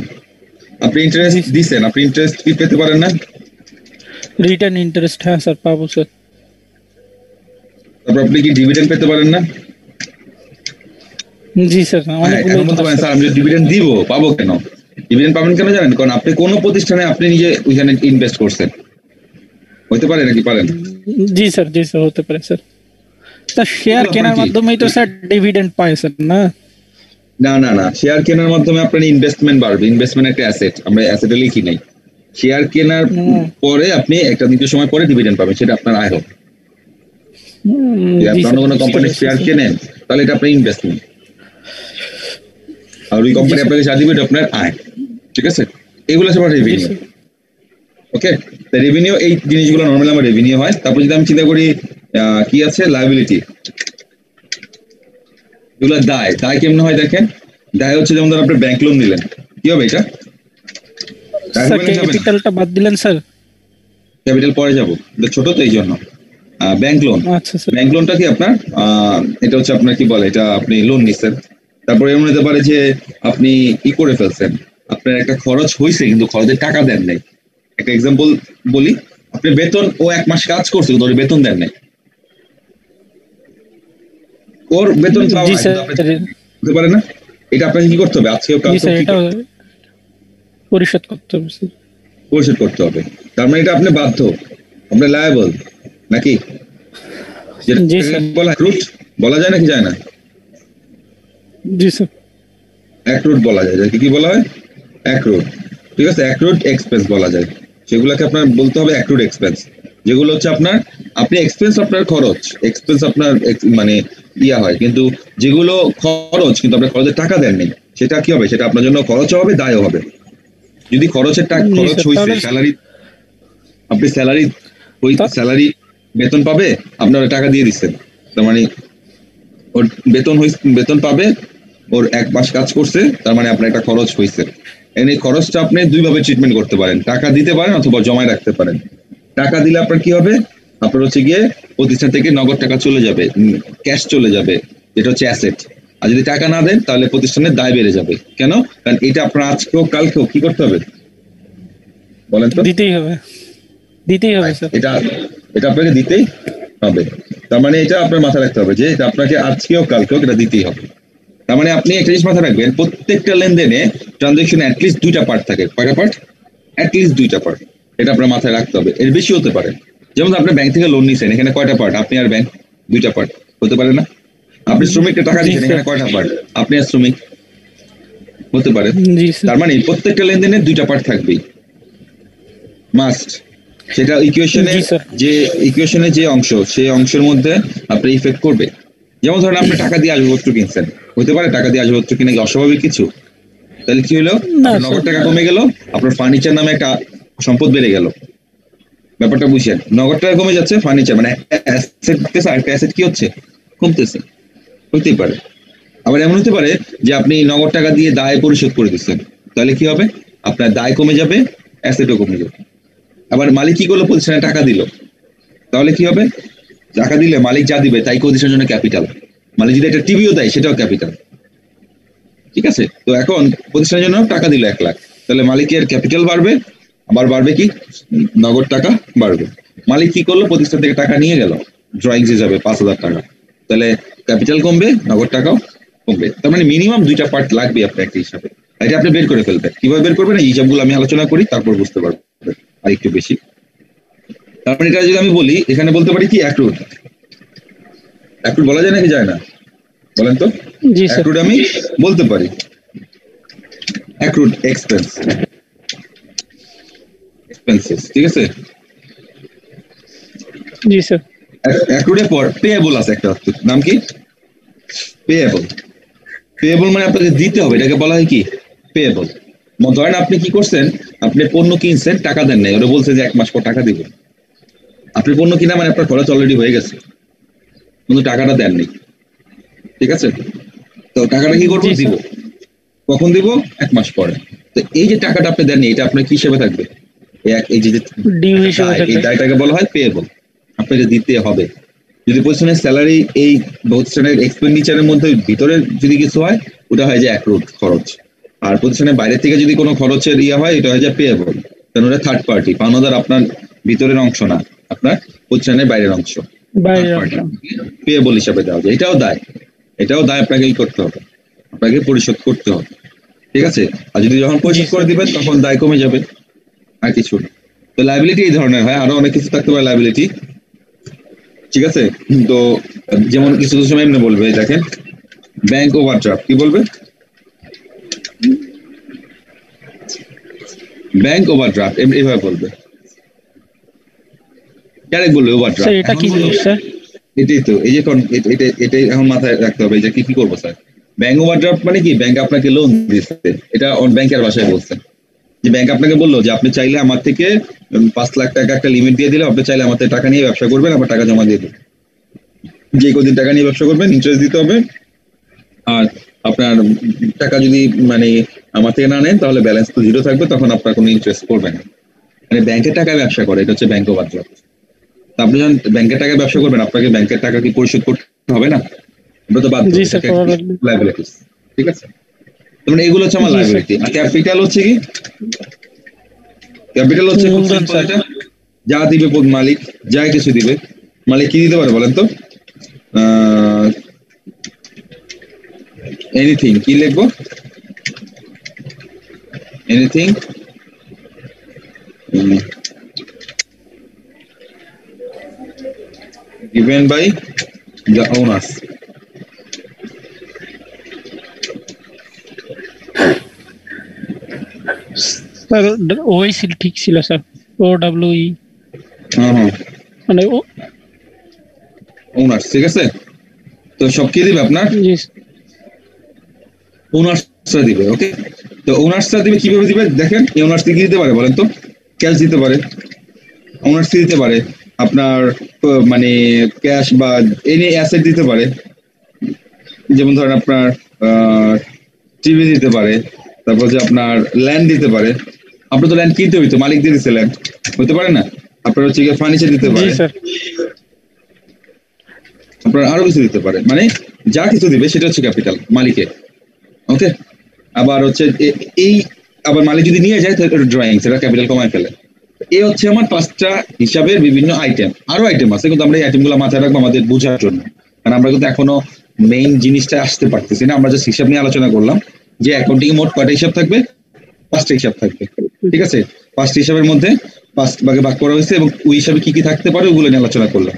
আপনি ইন্টারেস্ট দিচ্ছেন, আপনি ইন্টারেস্ট কি পেতে পারেন না? রিটার্ন ইন্টারেস্ট, হ্যাঁ স্যার পাবো স্যার। তারপর আপনি কি ডিভিডেন্ড পেতে পারেন না? জি স্যার, অনেকগুলো বলতে পারেন স্যার আমি ডিভিডেন্ড দিব, পাবো কেন? ডিভিডেন্ড পাবেন কেন জানেন? কারণ আপনি কোনো প্রতিষ্ঠানে আপনি নিজে ওইখানে ইনভেস্ট করছেন। হতে পারে নাকি পারেন? জি স্যার হতে পারে স্যার। স্যার শেয়ার কেনার মাধ্যমেই তো স্যার ডিভিডেন্ড পায় স্যার না? না, শেয়ার কেনার মাধ্যমে আপনার ইনভেস্টমেন্ট বাড়বে। ইনভেস্টমেন্ট একটা অ্যাসেট, আমরা অ্যাসেটে লিখি নাই। শেয়ার কেনার পরে আপনি একটা নির্দিষ্ট সময় পরে ডিভিডেন্ড পাবেন, সেটা আপনার আয় হবে। যদি আপনি কোনো কোম্পানির শেয়ার কেনেন তাহলে এটা আপনার ইনভেস্টমেন্ট, আর ওই কোম্পানি আপনাকে যা দিবে এটা আপনার আয়। ঠিক আছে? এগুলো হচ্ছে আমার রেভিনিউ। ওকে, রেভিনিউ এই জিনিসগুলো নরমালি আমার রেভিনিউ হয়। তারপর যদি আমি চিন্তা করি কি আছে, লায়াবিলিটি, এগুলো দায়। দায় কেমন হয় দেখেন, দায় হচ্ছে যেমন ধর আপনি ব্যাংক লোন নিলেন, কি হবে এটা? ক্যাপিটালটা বাদ দিলেন স্যার? ক্যাপিটাল পরে যাবো, ছোট তো এই জন্য। ব্যাংক লোন, ব্যাংক লোনটা কি আপনার এটা হচ্ছে আপনার কি বলে, এটা আপনি লোন নিচ্ছেন। তারপরে এমন হতে পারে যে আপনি কি করে ফেলছেন, আপনার একটা খরচ হয়েছে কিন্তু খরচের টাকা দেন নাই। একটা এক্সাম্পল বলি, আপনি বেতন, ও 1 মাস কাজ করছে কিন্তু বেতন দেন নাই, ওর বেতন হতে পারে না? এটা আপনাকে কি করতে হবে? আজকেও জি কালকেও স্যার, কি এটা পরিশোধ করতে হবে স্যার। পরিশোধ করতে হবে। তার মানে এটা আপনি বাধ্য, আপনি লায়াবল নাকি? যেটা জি স্যার। বলা রুট বলা যায় নাকি যায় না? জি স্যার। অ্যাক্রুড বলা যায়, যাকে কি বলা হয়? অ্যাক্রুড। ঠিক আছে, অ্যাক্রুড এক্সপেন্স বলা যায়। সেগুলোকে আপনার বলতে হবে অ্যাক্রুড এক্সপেন্স, যেগুলো হচ্ছে আপনার আপনি এক্সপেন্স আপনার খরচ, এক্সপেন্স আপনার মানে ইয়া হয়, কিন্তু যেগুলো খরচ কিন্তু আপনার খরচের টাকা দেননি, সেটা কি হবে? সেটা আপনার জন্য খরচও হবে, দায়ও হবে। যদি খরচের টাকা জি খরচ স্যার, হয়েছে, তাহলে স্যালারি আপনি তা- স্যালারি বেতন পাবে, আপনারা টাকা দিয়ে দিচ্ছেন, তার মানে ওর বেতন পাবে, ওর 1 মাস কাজ করছে, তার মানে আপনার একটা খরচ হয়েছে। এই খরচটা আপনি দুইভাবে ট্রিটমেন্ট করতে পারেন, টাকা দিতে পারেন অথবা জমায় রাখতে পারেন। টাকা দিলে আপনার কি হবে? আপনার হচ্ছে গিয়ে প্রতিষ্ঠান থেকে নগদ টাকা চলে যাবে, ক্যাশ চলে যাবে, যেটা হচ্ছে অ্যাসেট। আর যদি টাকা না দেন তাহলে প্রতিষ্ঠানের দায় বেড়ে যাবে। কেন? কারণ এটা আপনার আজকেও কালকেও কি করতে হবে বলেন তো? দিতেই হবে স্যার। এটা আপনাকে দিতেই হবে। তার মানে এটা আপনার মাথায় রাখতে হবে যে এটা আপনাকে আজকেও কালকেও এটা দিতেই হবে। তার মানে আপনি একটা জিনিস মাথায় রাখবেন, প্রত্যেকটা লেনদেনে ট্রানজাকশনে অ্যাটলিস্ট 2টা পার্ট থাকে। কয়টা পার্ট? অ্যাটলিস্ট 2টা পার্ট। এটা আপনার মাথায় রাখতে হবে, এর বেশি হতে পারে। যেমন আপনি ব্যাংক থেকে লোন নিছেন, এখানে কয়টা পার্ট? আপনি আর ব্যাংক 2টা পার্ট হতে পারে না? আপনি শ্রমিককে টাকা দিচ্ছেন, এখানে কয়টা পার্ট? আপনি আর শ্রমিক হতে পারে। জি স্যার। তার মানে প্রত্যেকটা লেনদেনে 2টা পার্ট থাকবেই, মাস্ট। সেটা জি স্যার। ইকুয়েশনের যে অংশ, সেই অংশের মধ্যে আপনার ইফেক্ট করবে। যেমন ধরেন আপনি টাকা দিয়ে আসবাবপত্র কিনছেন, হতে পারে টাকা দিয়ে আসবাবপত্র কিনে কি অস্বাভাবিক কিছু? তাহলে কি হলো? না আপনার নগদ স্যার। টাকা কমে গেল, আপনার ফার্নিচার নামে একটা সম্পদ বেড়ে গেল। ব্যাপারটা বুঝছেন? নগদ টাকা কমে যাচ্ছে, ফার্নিচার মানে একটা অ্যাসেট কি হচ্ছে? কমতেছে। হতেই পারে। আবার এমন হতে পারে যে আপনি নগদ টাকা দিয়ে দায় পরিশোধ করে দিচ্ছেন, তাহলে কি হবে? আপনার দায় কমে যাবে, অ্যাসেটও কমে যাবে। আবার মালিক কি করলো? প্রতিষ্ঠানে টাকা দিল, তাহলে কি হবে? টাকা দিলে মালিক যা দিবে তাই প্রতিষ্ঠানের জন্য ক্যাপিটাল। মালিক যদি একটা টিভিও দেয়, সেটাও ক্যাপিটাল। ঠিক আছে? তো এখন প্রতিষ্ঠানের জন্য টাকা দিল 1 লাখ, তাহলে মালিকের ক্যাপিটাল বাড়বে, আবার বাড়বে কি? নগদ টাকা বাড়বে। মালিক কি করলো? প্রতিষ্ঠান থেকে টাকা নিয়ে গেল ড্রয়িংস হিসাবে 5,000 টাকা, তাহলে ক্যাপিটাল কমবে, নগদ টাকাও কমবে। তার মানে মিনিমাম 2টা পার্ট লাগবে আপনার একটা হিসাবে। এটা আপনি বের করে ফেলবেন। কিভাবে বের করবেন? এই হিসাবগুলো আমি আলোচনা করি, তারপর বুঝতে পারবেন আর একটু বেশি। তার মানে এটা যদি আমি বলি, এখানে বলতে পারি কি অ্যাক্রুড। অ্যাক্রুড বলা যায় নাকি যায় না বলেন তো? জি স্যার। অ্যাক্রুড আমি বলতে পারি, অ্যাক্রুড এক্সপেন্সেস। ঠিক আছে? জি স্যার। অ্যাক্রুডের পর পেয়েবল আছে একটা, নাম কি? পেয়েবল। পেয়েবল মানে আপনাকে দিতে হবে, এটাকে বলা হয় কি? পেয়েবল। ধরেন আপনি কি করছেন, আপনি পণ্য কিনছেন, টাকা দেন নাই, ওরা বলছে যে 1 মাস পর টাকা দিব। আপনি পণ্য কিনা মানে আপনার খরচ অলরেডি হয়ে গেছে, কিন্তু টাকাটা দেননি। ঠিক আছে? তো টাকাটা কি করবো? জি স্যার। দিব। কখন দিব? 1 মাস পরে। তো এই যে টাকাটা আপনি দেননি, এটা আপনার কি হিসেবে থাকবে? এই যে ডিউ হিসেবে এই থাকবে। দায়টাকে বলা হয় পেয়েবল। আপনাকে দিতে হবে। যদি প্রতিষ্ঠানের স্যালারি এই প্রতিষ্ঠানের এক্সপেন্ডিচারের মধ্যে ভিতরে যদি কিছু হয়, ওটা হয় যে অ্যাক্রুড খরচ। আর প্রতিষ্ঠানের বাইরে থেকে যদি কোনো খরচের হয়, এটা হয় যে পেয়েবল। কারণ ওটা থার্ড পার্টি, পাওনাদার আপনার ভিতরের অংশ না, আপনার প্রতিষ্ঠানের বাইরের অংশ। বাইরে পেয়েবল হিসাবে দেওয়া যায়। এটাও দায় আপনাকে করতে হবে, আপনাকে পরিশোধ করতে হবে। ঠিক আছে? আর যদি যখন পরিশোধ করে দিবেন তখন দায় কমে যাবে, আর কিছু না। তো লায়াবিলিটি এই ধরনের হয়, আরো অনেক কিছু থাকতে পারে লায়াবিলিটি। ঠিক আছে? তো যেমন কিছু সময় এমনি বলবে, দেখেন ব্যাংক ওভারড্রাফট। কি বলবে? ব্যাংক ওভারড্রাফট এইভাবে বলবে। ডাইরেক্ট বলবে স্যার। ওভারড্রাফট। এটা কি জিনিস স্যার? এটাই তো, এই যে এটাই এখন মাথায় রাখতে হবে যে কি করবো স্যার। ব্যাংক ওভারড্রাফট মানে কি? ব্যাংক আপনাকে লোন দিচ্ছে, এটা ব্যাংকের ভাষায় বলছে যে ব্যাংক আপনাকে বললো যে আপনি চাইলে আমার থেকে 5 লাখ টাকা একটা লিমিট দিয়ে দিলে, আপনি চাইলে আমার থেকে টাকা নিয়ে ব্যবসা করবেন, আবার টাকা জমা দিয়ে দেবেন। যে কদিন টাকা নিয়ে ব্যবসা করবেন ইন্টারেস্ট দিতে হবে, আর আপনার টাকা যদি মানে আমার থেকে না নেন তাহলে ব্যালেন্স তো 0 থাকবে, তখন আপনার কোনো ইন্টারেস্ট পড়বে না। মানে ব্যাংকের টাকায় ব্যবসা করে, এটা হচ্ছে ব্যাংক ওভারড্রাফট। আপনি যখন ব্যাংকের টাকায় ব্যবসা করবেন, আপনাকে ব্যাংকের টাকা কি পরিশোধ করতে হবে না? আমরা তো বাধ্য। জি স্যার, লায়াবিলিটিস। ঠিক আছে? মানে এগুলো হচ্ছে আমার লায়াবিলিটি। আর ক্যাপিটাল হচ্ছে কি? ক্যাপিটাল হচ্ছে খুব সিম্পল, এটা যা দিবে মালিক, যা কিছু দিবে। মালিক কি দিতে পারে বলেন তো? এনিথিং কি লিখবো? Anything given by the owners. Sir ওই ছিল ঠিক ছিল স্যার, ও ডাব্লিউ ই মানে ও ওনার্স, ঠিক আছে। তো সব কি দিবে আপনার? জি ওনার্সটা দিবে, ওকে। তো ওনার্সটা দিবে কিভাবে দিবে দেখেন। এই ওনার্স কি দিতে পারে বলেন তো? ক্যাশ দিতে পারে, ওনার্স দিতে পারে আপনার মানে ক্যাশ বা এনি অ্যাসেট দিতে পারে। যেমন ধরেন আপনার টিভি দিতে পারে, তারপর যে আপনার ল্যান্ড দিতে পারে। আপনার তো ল্যান্ড কিনতে হইতো, মালিক দিয়ে দিচ্ছে ল্যান্ড, হতে পারে না? আপনার হচ্ছে ফার্নিচার দিতে পারে, স্যার আপনার আরো কিছু দিতে পারে। মানে যা কিছু দিবে সেটা হচ্ছে ক্যাপিটাল মালিকের, ওকে। আবার হচ্ছে এই আবার মালিক যদি নিয়ে যায় তাহলে ড্রয়িং, সেটা ক্যাপিটাল কমায় ফেলে। এই হচ্ছে আমার 5টা হিসাবের বিভিন্ন আইটেম। আরো আইটেম আছে, কিন্তু আমরা এই আইটেমগুলো মাথায় রাখবো আমাদের বোঝার জন্য, কারণ আমরা কিন্তু এখনো মেইন জিনিসটা আসতে পারতেছি না। আমরা জাস্ট হিসাব নিয়ে আলোচনা করলাম যে অ্যাকাউন্টিং এ মোট কয়টা হিসাব থাকবে? 5টা হিসাব থাকবে, ঠিক আছে। 5টা হিসাবের মধ্যে 5 ভাগে ভাগ করা হয়েছে এবং ওই হিসাবে কি কি থাকতে পারে ওগুলো নিয়ে আলোচনা করলাম।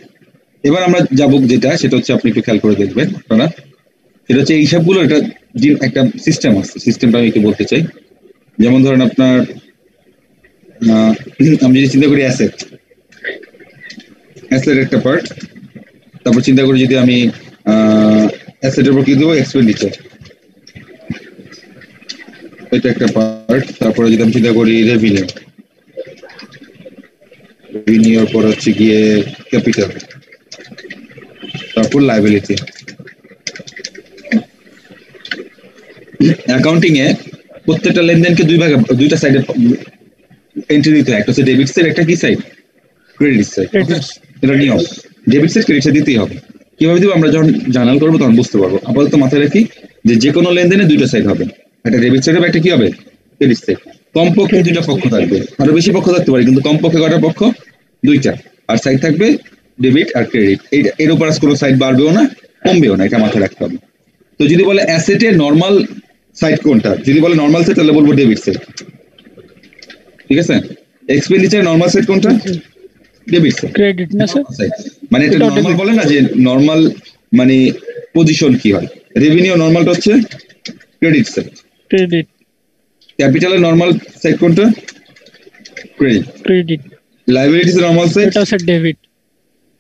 এবার আমরা যাবো যেটা, সেটা হচ্ছে আপনি একটু খেয়াল করে দেখবেন আপনারা, সেটা হচ্ছে এই হিসাবগুলো একটা একটা সিস্টেম আছে। সিস্টেমটা আমি একটু বলতে চাই। যেমন ধরেন আপনার আমি যদি চিন্তা করি অ্যাসেট একটা পার্ট, তারপর চিন্তা করি যদি আমি অ্যাসেটের উপর কি দেবো? এক্সপেন্ডিচার, এটা একটা পার্ট। তারপরে যদি আমি চিন্তা করি রেভিনিউ, রেভিনিউর পর হচ্ছে গিয়ে ক্যাপিটাল, তারপর লায়াবিলিটি। অ্যাকাউন্টিং এ প্রত্যেকটা লেনদেনকে দুইটা সাইডে এন্ট্রি দিতে হয়। একটা হচ্ছে ডেবিট সাইড, একটা কি সাইড? Credit side. এটা নিয়ম, ডেবিট সাইড ক্রেডিট সাইড দিতেই হবে। কিভাবে দিব আমরা যখন জার্নাল করবো তখন বুঝতে পারবো। আপাতত মাথায় রাখি যে কোনো লেনদেনে দুইটা সাইড হবে, একটা ডেবিট সাইড হবে, একটা কি হবে? Credit side. কমপক্ষে দুইটা পক্ষ থাকবে, আরো বেশি পক্ষ থাকতে পারে, কিন্তু কমপক্ষে কয়টা পক্ষ? দুইটা। আর সাইড থাকবে ডেবিট আর ক্রেডিট। এর উপর কোনো সাইড বাড়বেও না কমবেও না, এটা মাথায় রাখতে হবে। তো যদি বলে অ্যাসেটের নর্মাল সাইড কোনটা, যদি বলে নর্মাল সাইড তাহলে বলবো ডেবিট সাইড, ঠিক আছে। এক্সপেন্ডিচার নর্মাল সাইড কোনটা? Debit side. ক্রেডিট না স্যার, মানে এটা নর্মাল বলে না, যে নর্মাল মানে পজিশন কি হয়। রেভিনিউ নর্মালটা হচ্ছে ক্রেডিট সাইড। ক্রেডিট। ক্যাপিটালের নর্মাল সাইড কোনটা? ক্রেডিট। ক্রেডিট। লায়াবিলিটিস এর নর্মাল সাইড? এটা স্যার ডেবিট।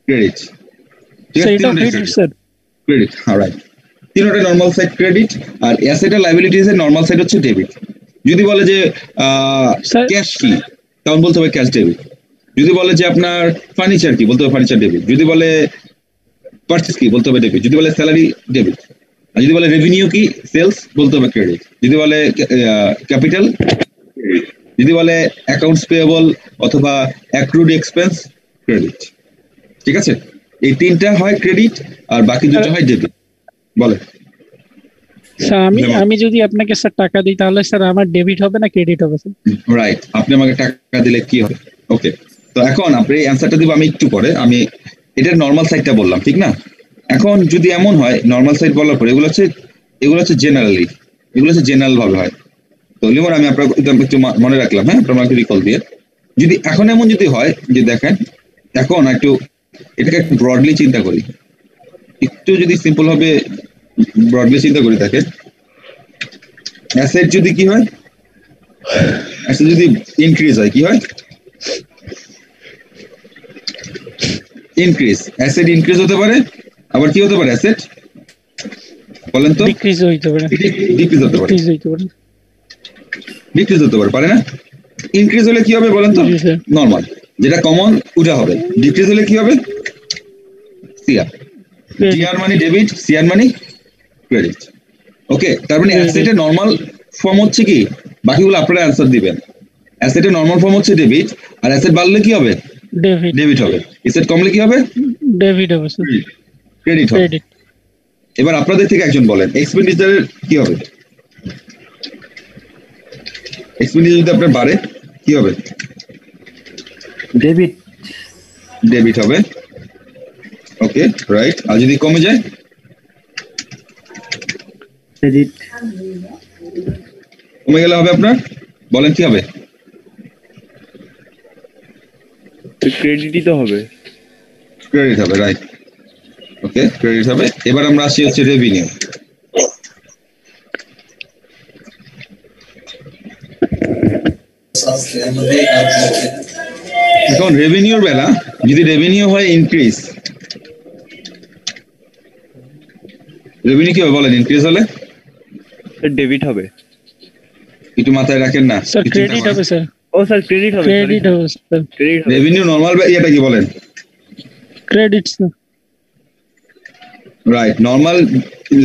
ক্রেডিট, ঠিক আছে। এটা ক্রেডিট স্যার। Credit, right. তিনটা নর্মাল সাইড ক্রেডিট, আর অ্যাসেট আর লায়াবিলিটিস এর নর্মাল সাইড হচ্ছে ডেবিট। যদি বলে যে ক্যাশ কি, তখন বলতে হবে ক্যাশ ডেবিট। যদি বলে যে আপনার ফার্নিচার কি, বলতে হবে ফার্নিচার ডেবিট। যদি বলে পারচেজ কি, বলতে হবে ডেবিট। যদি বলে স্যালারি, ডেবিট। আর যদি বলে রেভিনিউ কি, সেলস, বলতে হবে ক্রেডিট। যদি বলে ক্যাপিটাল, যদি বলে অ্যাকাউন্টস পেয়েবল অথবা অ্যাক্রুড এক্সপেন্স, ক্রেডিট, ঠিক আছে। এই তিনটা হয় ক্রেডিট আর বাকি দুটো হয় ডেবিট। বলে স্যার আমি যদি আপনাকে স্যার টাকা দিই তাহলে স্যার আমার ডেবিট হবে না ক্রেডিট হবে স্যার? রাইট, আপনি আমাকে টাকা দিলে কি হবে? ওকে, তো এখন আপনি অ্যান্সারটা দিব আমি একটু পরে। আমি এটার নর্মাল সাইডটা বললাম, ঠিক না? এখন যদি এমন হয় নর্মাল সাইড বলার পরে এগুলো হচ্ছে জেনারেলি, এগুলো হচ্ছে জেনারেল ভাবে হয়। তো লিমন আমি আপনার একটু মনে রাখলাম, হ্যাঁ, আপনার আমাকে রিকল দিয়ে। যদি এখন এমন যদি হয় যে দেখেন, এখন একটু এটাকে একটু ব্রডলি চিন্তা করি, একটু যদি সিম্পল ভাবে ব্রডলি চিন্তা করি, দেখেন অ্যাসেট যদি কি হয়, অ্যাসেট যদি ইনক্রিজ হয়, কি হয়? ইনক্রিজ। অ্যাসেট ইনক্রিজ হতে পারে, আবার কি হতে পারে? অ্যাসেট বলেন তো? ডিক্রিজ হইতে পারে। ডিক্রিজ হতে পারে। ডিক্রিজ হইতে পারে। ডিক্রিজ হতে পারে না? ইনক্রিজ হলে কি হবে বলেন তো? নরমাল যেটা কমন ওটা হবে। ডিক্রিজ হলে কি হবে? সিআর। জিআর মানে ডেবিট, সিআর মানে ক্রেডিট। ওকে, তার মানে অ্যাসেটের নরমাল ফর্ম হচ্ছে কি, বাকিগুলো আপনারা অ্যানসার দিবেন। অ্যাসেটের নরমাল ফর্ম হচ্ছে ডেবিট, আর অ্যাসেট বাড়লে কি হবে? ডেবিট হবে। অ্যাসেট কমলে কি হবে? ডেবিট হবে স্যার। ক্রেডিট হবে। এবার আপনাদের থেকে একজন বলেন এক্সপেন্ডিচারের কি হবে? এক্সপেন্ডিচার যদি আপনার বাড়ে কি হবে? ডেবিট। ডেবিট হবে। ওকে, রাইট। আর যদি কমে যায়? ক্রেডিট কমে গেলে হবে আপনার, বলেন কি হবে? ক্রেডিটই তো হবে। ক্রেডিট হবে, রাইট। ওকে, ক্রেডিট হবে। এবার আমরা আসি হচ্ছে রেভিনিউ। এখন রেভিনিউর বেলা যদি রেভিনিউ হয় ইনক্রিজ, রেভিনিউ কি হবে বলেন? ইনক্রিজ হলে ডেবিট হবে। একটু মাথায় রাখেন না, স্যার ক্রেডিট হবে স্যার, ও স্যার ক্রেডিট হবে, ক্রেডিট হবে স্যার, ক্রেডিট হবে। রেভিনিউ নরমাল ইয়েটা কি বলেন? Credit sir. রাইট, নরমাল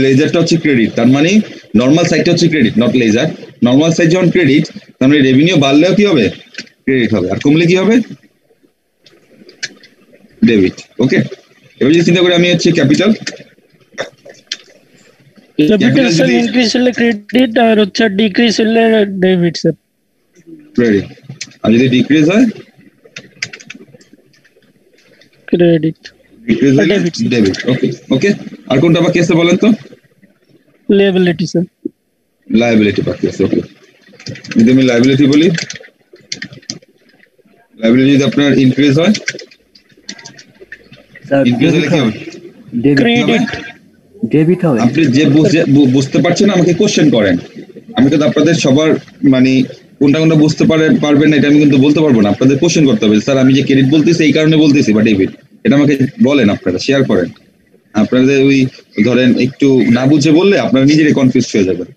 লেজারটা হচ্ছে ক্রেডিট, তার মানে নরমাল সাইডটা হচ্ছে credit, not ledger. Normal side যখন ক্রেডিট, তার মানে রেভিনিউ বাড়লেও কি হবে? ক্রেডিট হবে, আর কমলে কি হবে? ডেবিট। ওকে, এবার যদি চিন্তা করি আমি হচ্ছে ক্যাপিটাল, ক্যাপিটাল স্যার ইনক্রিজ হলে ক্রেডিট আর হচ্ছে ডিক্রিজ হলে ডেবিট স্যার। ক্রেডিট, আর যদি ডিক্রিজ হয় ক্রেডিট, ডিক্রিজ হলে Debit. ডেবিট। ওকে ওকে, আর কোনটা বাকি আছে বলেন তো? Liability sir. লায়াবিলিটি বাকি আছে। ওকে, যদি আমি লায়াবিলিটি বলি, লায়াবিলিটি যদি আপনার ইনক্রিজ হয়, স্যার ইনক্রিজ হলে কি হবে? Debit credit. ডেবিট হবে। আপনি যে বুঝতে পারছেন আমাকে কোশ্চেন করেন, আমি কিন্তু আপনাদের সবার মানে কোনটা কোনটা বুঝতে পারবেন না এটা আমি কিন্তু বলতে পারবো না, আপনাদের কোশ্চেন করতে হবে। স্যার আমি যে ক্রেডিট বলতেছি এই কারণে বলতেছি বা ডেবিট, এটা আমাকে বলেন, আপনারা শেয়ার করেন। আপনাদের ওই ধরেন একটু না বুঝে বললে আপনারা নিজেরাই কনফিউজ হয়ে যাবেন।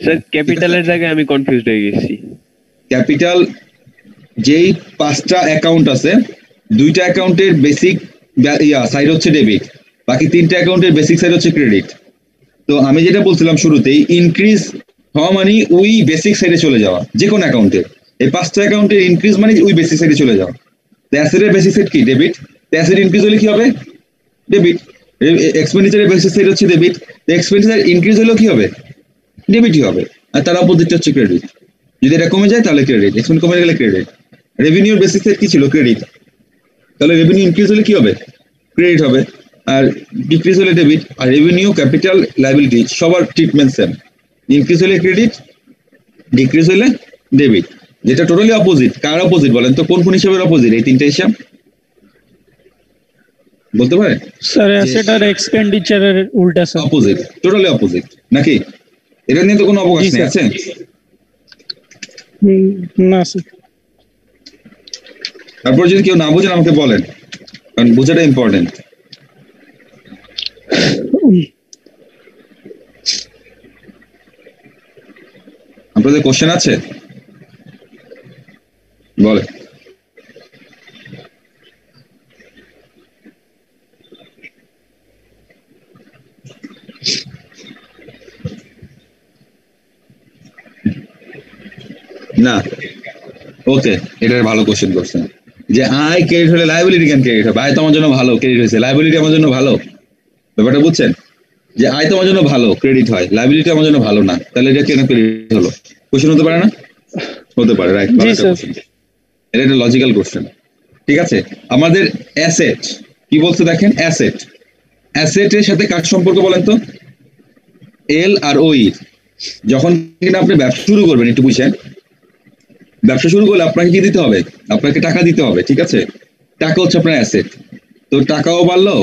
স্যার ক্যাপিটালের জায়গায় আমি কনফিউজড হয়ে গেছি। ক্যাপিটাল যেই 5টা অ্যাকাউন্ট আছে, 2টা অ্যাকাউন্টের বেসিক সাইড হচ্ছে ডেবিট, বাকি 3টা অ্যাকাউন্টের বেসিক সাইড হচ্ছে ক্রেডিট। তো আমি যেটা বলছিলাম শুরুতেই, ইনক্রিজ হওয়া মানে ওই বেসিক সাইডে চলে যাওয়া, যে কোনো অ্যাকাউন্টের। এই 5টা অ্যাকাউন্টের ইনক্রিজ মানে ওই বেসিক সাইডে চলে যাওয়া। তো অ্যাসেটের বেসিক সাইড কি? ডেবিট। অ্যাসেট ইনক্রিজ হলে কি হবে? ডেবিট। এক্সপেন্ডিচারের বেসিক সাইড হচ্ছে ডেবিট। তো এক্সপেন্ডিচার ইনক্রিজ হলেও কি হবে? ডেবিটই হবে। আর তার অপোজিটটা হচ্ছে ক্রেডিট। যদি এটা কমে যায় তাহলে ক্রেডিট, এক্সপেন্ড কমে গেলে ক্রেডিট। রেভিনিউর বেসিক সাইড কি ছিল? ক্রেডিট। তাহলে রেভিনিউ ইনক্রিজ হলে কি হবে? ক্রেডিট হবে। আর ডিক্রিজ হলে ডেবিট। আর রেভিনিউ, ক্যাপিটাল, লায়াবিলিটি সবার ট্রিটমেন্ট সেম। ইনক্রিজ হলে ক্রেডিট, ডিক্রিজ হলে ডেবিট। যেটা টোটালি অপোজিট। কার অপোজিট বলেন তো? কোন কোন হিসাবের অপোজিট এই তিনটা হিসাব বলতে পারেন? স্যার অ্যাসেট আর এক্সপেন্ডিচারের উল্টা স্যার। অপোজিট, টোটালি অপোজিট নাকি? এটা নিয়ে তো কোনো অবকাশ জি, নেই, স্যার। আছে? না স্যার। তারপর যদি কেউ না বোঝেন আমাকে বলেন, কারণ বোঝাটা ইম্পর্টেন্ট। আপনাদের কোশ্চেন আছে? বলে। না, ওকে, এটা ভালো কোশ্চেন করছেন যে আয় ক্রেডিট হলে লায়াবিলিটি কেন ক্রেডিট হবে? আয় তো আমার জন্য ভালো, ক্রেডিট হয়েছে, লায়াবিলিটি আমার জন্য ভালো। ব্যাপারটা বুঝছেন? যে আয় তো আমার জন্য ভালো, ক্রেডিট হয়, লায়াবিলিটি আমার জন্য ভালো না, তাহলে এটা কেন ক্রেডিট হলো? কোশ্চেন হতে পারে না? হতে পারে, রাইট। জি, স্যার। এটা একটা লজিক্যাল কোশ্চেন। ঠিক আছে, আমাদের অ্যাসেট কি বলছে দেখেন, অ্যাসেট, অ্যাসেটের সাথে কার সম্পর্ক বলেন তো? এল আর ওই। যখন কিনা আপনি ব্যবসা শুরু করবেন, একটু বুঝেন, ব্যবসা শুরু করলে আপনাকে কি দিতে হবে? আপনাকে টাকা দিতে হবে, ঠিক আছে? টাকা হচ্ছে আপনার অ্যাসেট। তো টাকাও বাড়লো,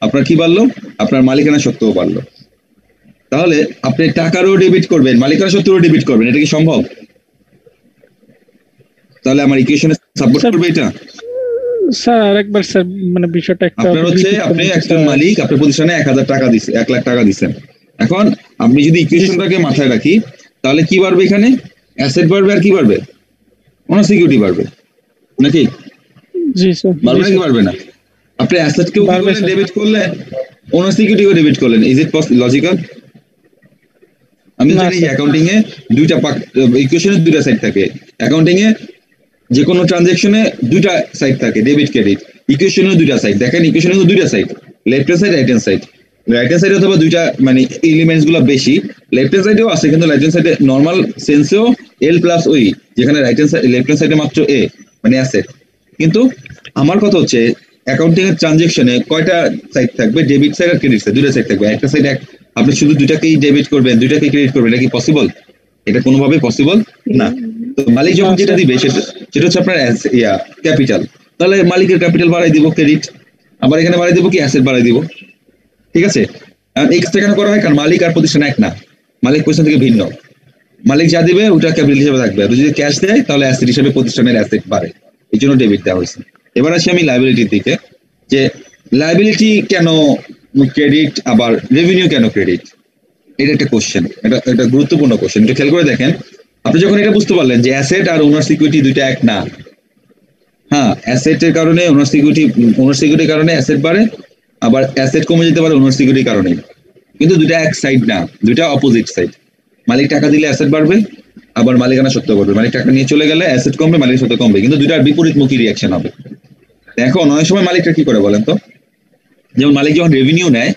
আপনার কি বাড়লো? আপনার মালিকানা সত্ত্বও বাড়লো। তাহলে আপনি টাকারও ডেবিট করবেন, মালিকানা সত্ত্বেও ডেবিট করবেন, এটা কি সম্ভব? তাহলে আমার ইকুয়েশনে সাপোর্ট স্যার, করবে এটা? স্যার আরেকবার স্যার, মানে বিষয়টা একটা আপনার হচ্ছে আপনি একজন মালিক, আপনার প্রতিষ্ঠানে 1,000 টাকা দিচ্ছে, 1 লাখ টাকা দিচ্ছেন। এখন আমি যদি ইকুয়েশনটাকে মাথায় রাখি, তাহলে কি বাড়বে? এখানে অ্যাসেট বাড়বে, আর কি বাড়বে? ওনার সিকিউরিটি বাড়বে নাকি? জি স্যার। বাড়বে নাকি বাড়বে না? আপনি অ্যাসেটকেও বাড়বে, স্যার। ডেবিট করলেন, ওনার সিকিউরিটিও ডেবিট করলেন। Is it logical? আমি না, জানি স্যার। অ্যাকাউন্টিং এ দুইটা ইকুয়েশনের দুইটা সাইড থাকে। অ্যাকাউন্টিং এ যে কোনো ট্রানজাকশনে দুইটা সাইড থাকে, ডেবিট ক্রেডিট। ইকুয়েশনেও দুইটা সাইড। দেখেন ইকুয়েশনেও দুইটা side, left hand side, right hand side. Right hand সাইডে অথবা দুইটা মানে এলিমেন্টস গুলো বেশি, লেফট হ্যান্ড সাইডেও আছে, কিন্তু রাইট হ্যান্ড সাইডে নর্মাল সেন্সেও এল প্লাস ওই, যেখানে right hand side, left hand সাইডে মাত্র এ, মানে অ্যাসেট। কিন্তু আমার কথা হচ্ছে অ্যাকাউন্টিং এর ট্রানজাকশনে কয়টা সাইড থাকবে? ডেবিট সাইড আর ক্রেডিট সাইড, দুইটা সাইড থাকবে। একটা সাইড আপনি শুধু দুইটাকেই ডেবিট করবেন, দুইটাকেই ক্রেডিট করবেন, এটা কি পসিবল? এটা কোনোভাবেই পসিবল না। তো মালিক যখন যেটা দিবে সেটা হচ্ছে আপনার ক্যাপিটাল, তাহলে মালিকের ক্যাপিটাল বাড়াই দিব ক্রেডিট, আবার এখানে বাড়াই দিব কি অ্যাসেট বাড়াই দিব, ঠিক আছে? এই কাজটা কেন করা হয়? কারণ মালিক আর প্রতিষ্ঠান এক না, মালিক প্রতিষ্ঠান থেকে ভিন্ন। মালিক যা দিবে ওটা ক্যাপিটাল হিসেবে থাকবে, আর যদি ক্যাশ দেয় তাহলে অ্যাসেট হিসেবে প্রতিষ্ঠানের অ্যাসেট বাড়ে, এই জন্য ডেবিট দেওয়া হয়েছে। এবার আসি আমি লায়াবিলিটির দিকে, যে লায়াবিলিটি কেন ক্রেডিট আবার রেভিনিউ কেন ক্রেডিট, এটা একটা কোশ্চেন, এটা গুরুত্বপূর্ণ কোশ্চেন। এটা খেয়াল করে দেখেন, আপনি যখন এটা বুঝতে পারলেন যে অ্যাসেট আর ওনার সিকিউরিটি দুইটা এক না, হ্যাঁ অ্যাসেটের কারণে ওনার সিকিউরিটির কারণে অ্যাসেট বাড়ে, আবার অ্যাসেট কমে যেতে পারে ওনার সিকিউরিটির কারণে, কিন্তু দুইটা এক সাইড না, দুইটা অপোজিট সাইড। মালিক টাকা দিলে অ্যাসেট বাড়বে, আবার মালিকানা সত্ত্ব করবে, মালিক টাকা নিয়ে চলে গেলে অ্যাসেট কমবে, মালিক সত্ত্ব কমবে, কিন্তু দুইটার বিপরীতমুখী রিয়াকশন হবে। এখন অনেক সময় মালিকটা কি করে বলেন তো, যেমন মালিক যখন রেভিনিউ নেয়,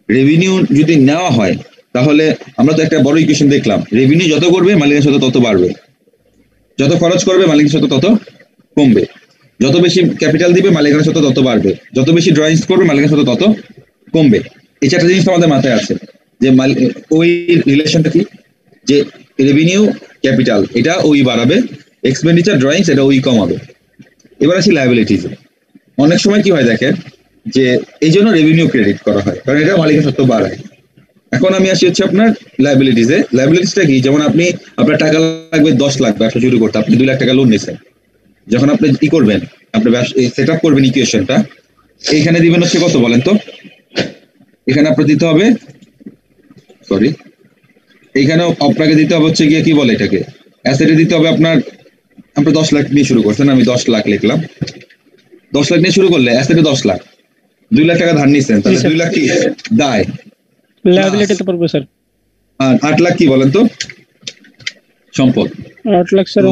রেভিনিউ যদি নেওয়া হয় তাহলে আমরা তো একটা বড় ইকুয়েশন দেখলাম, রেভিনিউ যত করবে মালিকের সাথে তত বাড়বে, যত খরচ করবে মালিকের সাথে তত কমবে, যত বেশি ক্যাপিটাল দিবে মালিকের সাথে তত বাড়বে, যত বেশি ড্রয়িংস করবে মালিকের সাথে তত কমবে। এই চারটা জিনিস আমাদের মাথায় আছে, যে ওই রিলেশনটা কি, যে রেভিনিউ ক্যাপিটাল এটা ওই বাড়াবে, এক্সপেন্ডিচার ড্রয়িংস এটা ওই কমাবে। এবার আসি লায়াবিলিটিজ। অনেক সময় কি হয় দেখেন, যে এই জন্য রেভিনিউ ক্রেডিট করা হয়, কারণ এটা মালিকের সত্ত্ব বাড়ায়। এখন আমি আসি হচ্ছে আপনার লায়াবিলিটিসে। লায়াবিলিটিসটা কি, যেমন আপনার টাকা লাগবে 10 লাখ ব্যবসা শুরু করতে, আপনি 2 লাখ টাকা লোন নিয়েছেন, যখন আপনি কি করবেন, আপনি সেট আপ করবেন ইকুয়েশনটা, এইখানে দিবেন হচ্ছে কত বলেন তো, এখানে আপনার দিতে হবে, সরি এইখানে আপনাকে দিতে হবে হচ্ছে গিয়ে কি বলে এটাকে, অ্যাসেটে দিতে হবে আপনার 10 লাখ নিয়ে শুরু করছেন, আমি 10 লাখ লিখলাম, 10 লাখ নিয়ে শুরু করলে অ্যাসেটে 10 লাখ, 2 লাখ টাকা ধার নিয়েছেন, তাহলে 2 লাখ কি দায়, লায়াবিলিটিতে পড়বে স্যার। আর 8 লাখ কি বলেন তো সম্পদ, 8 লাখ স্যার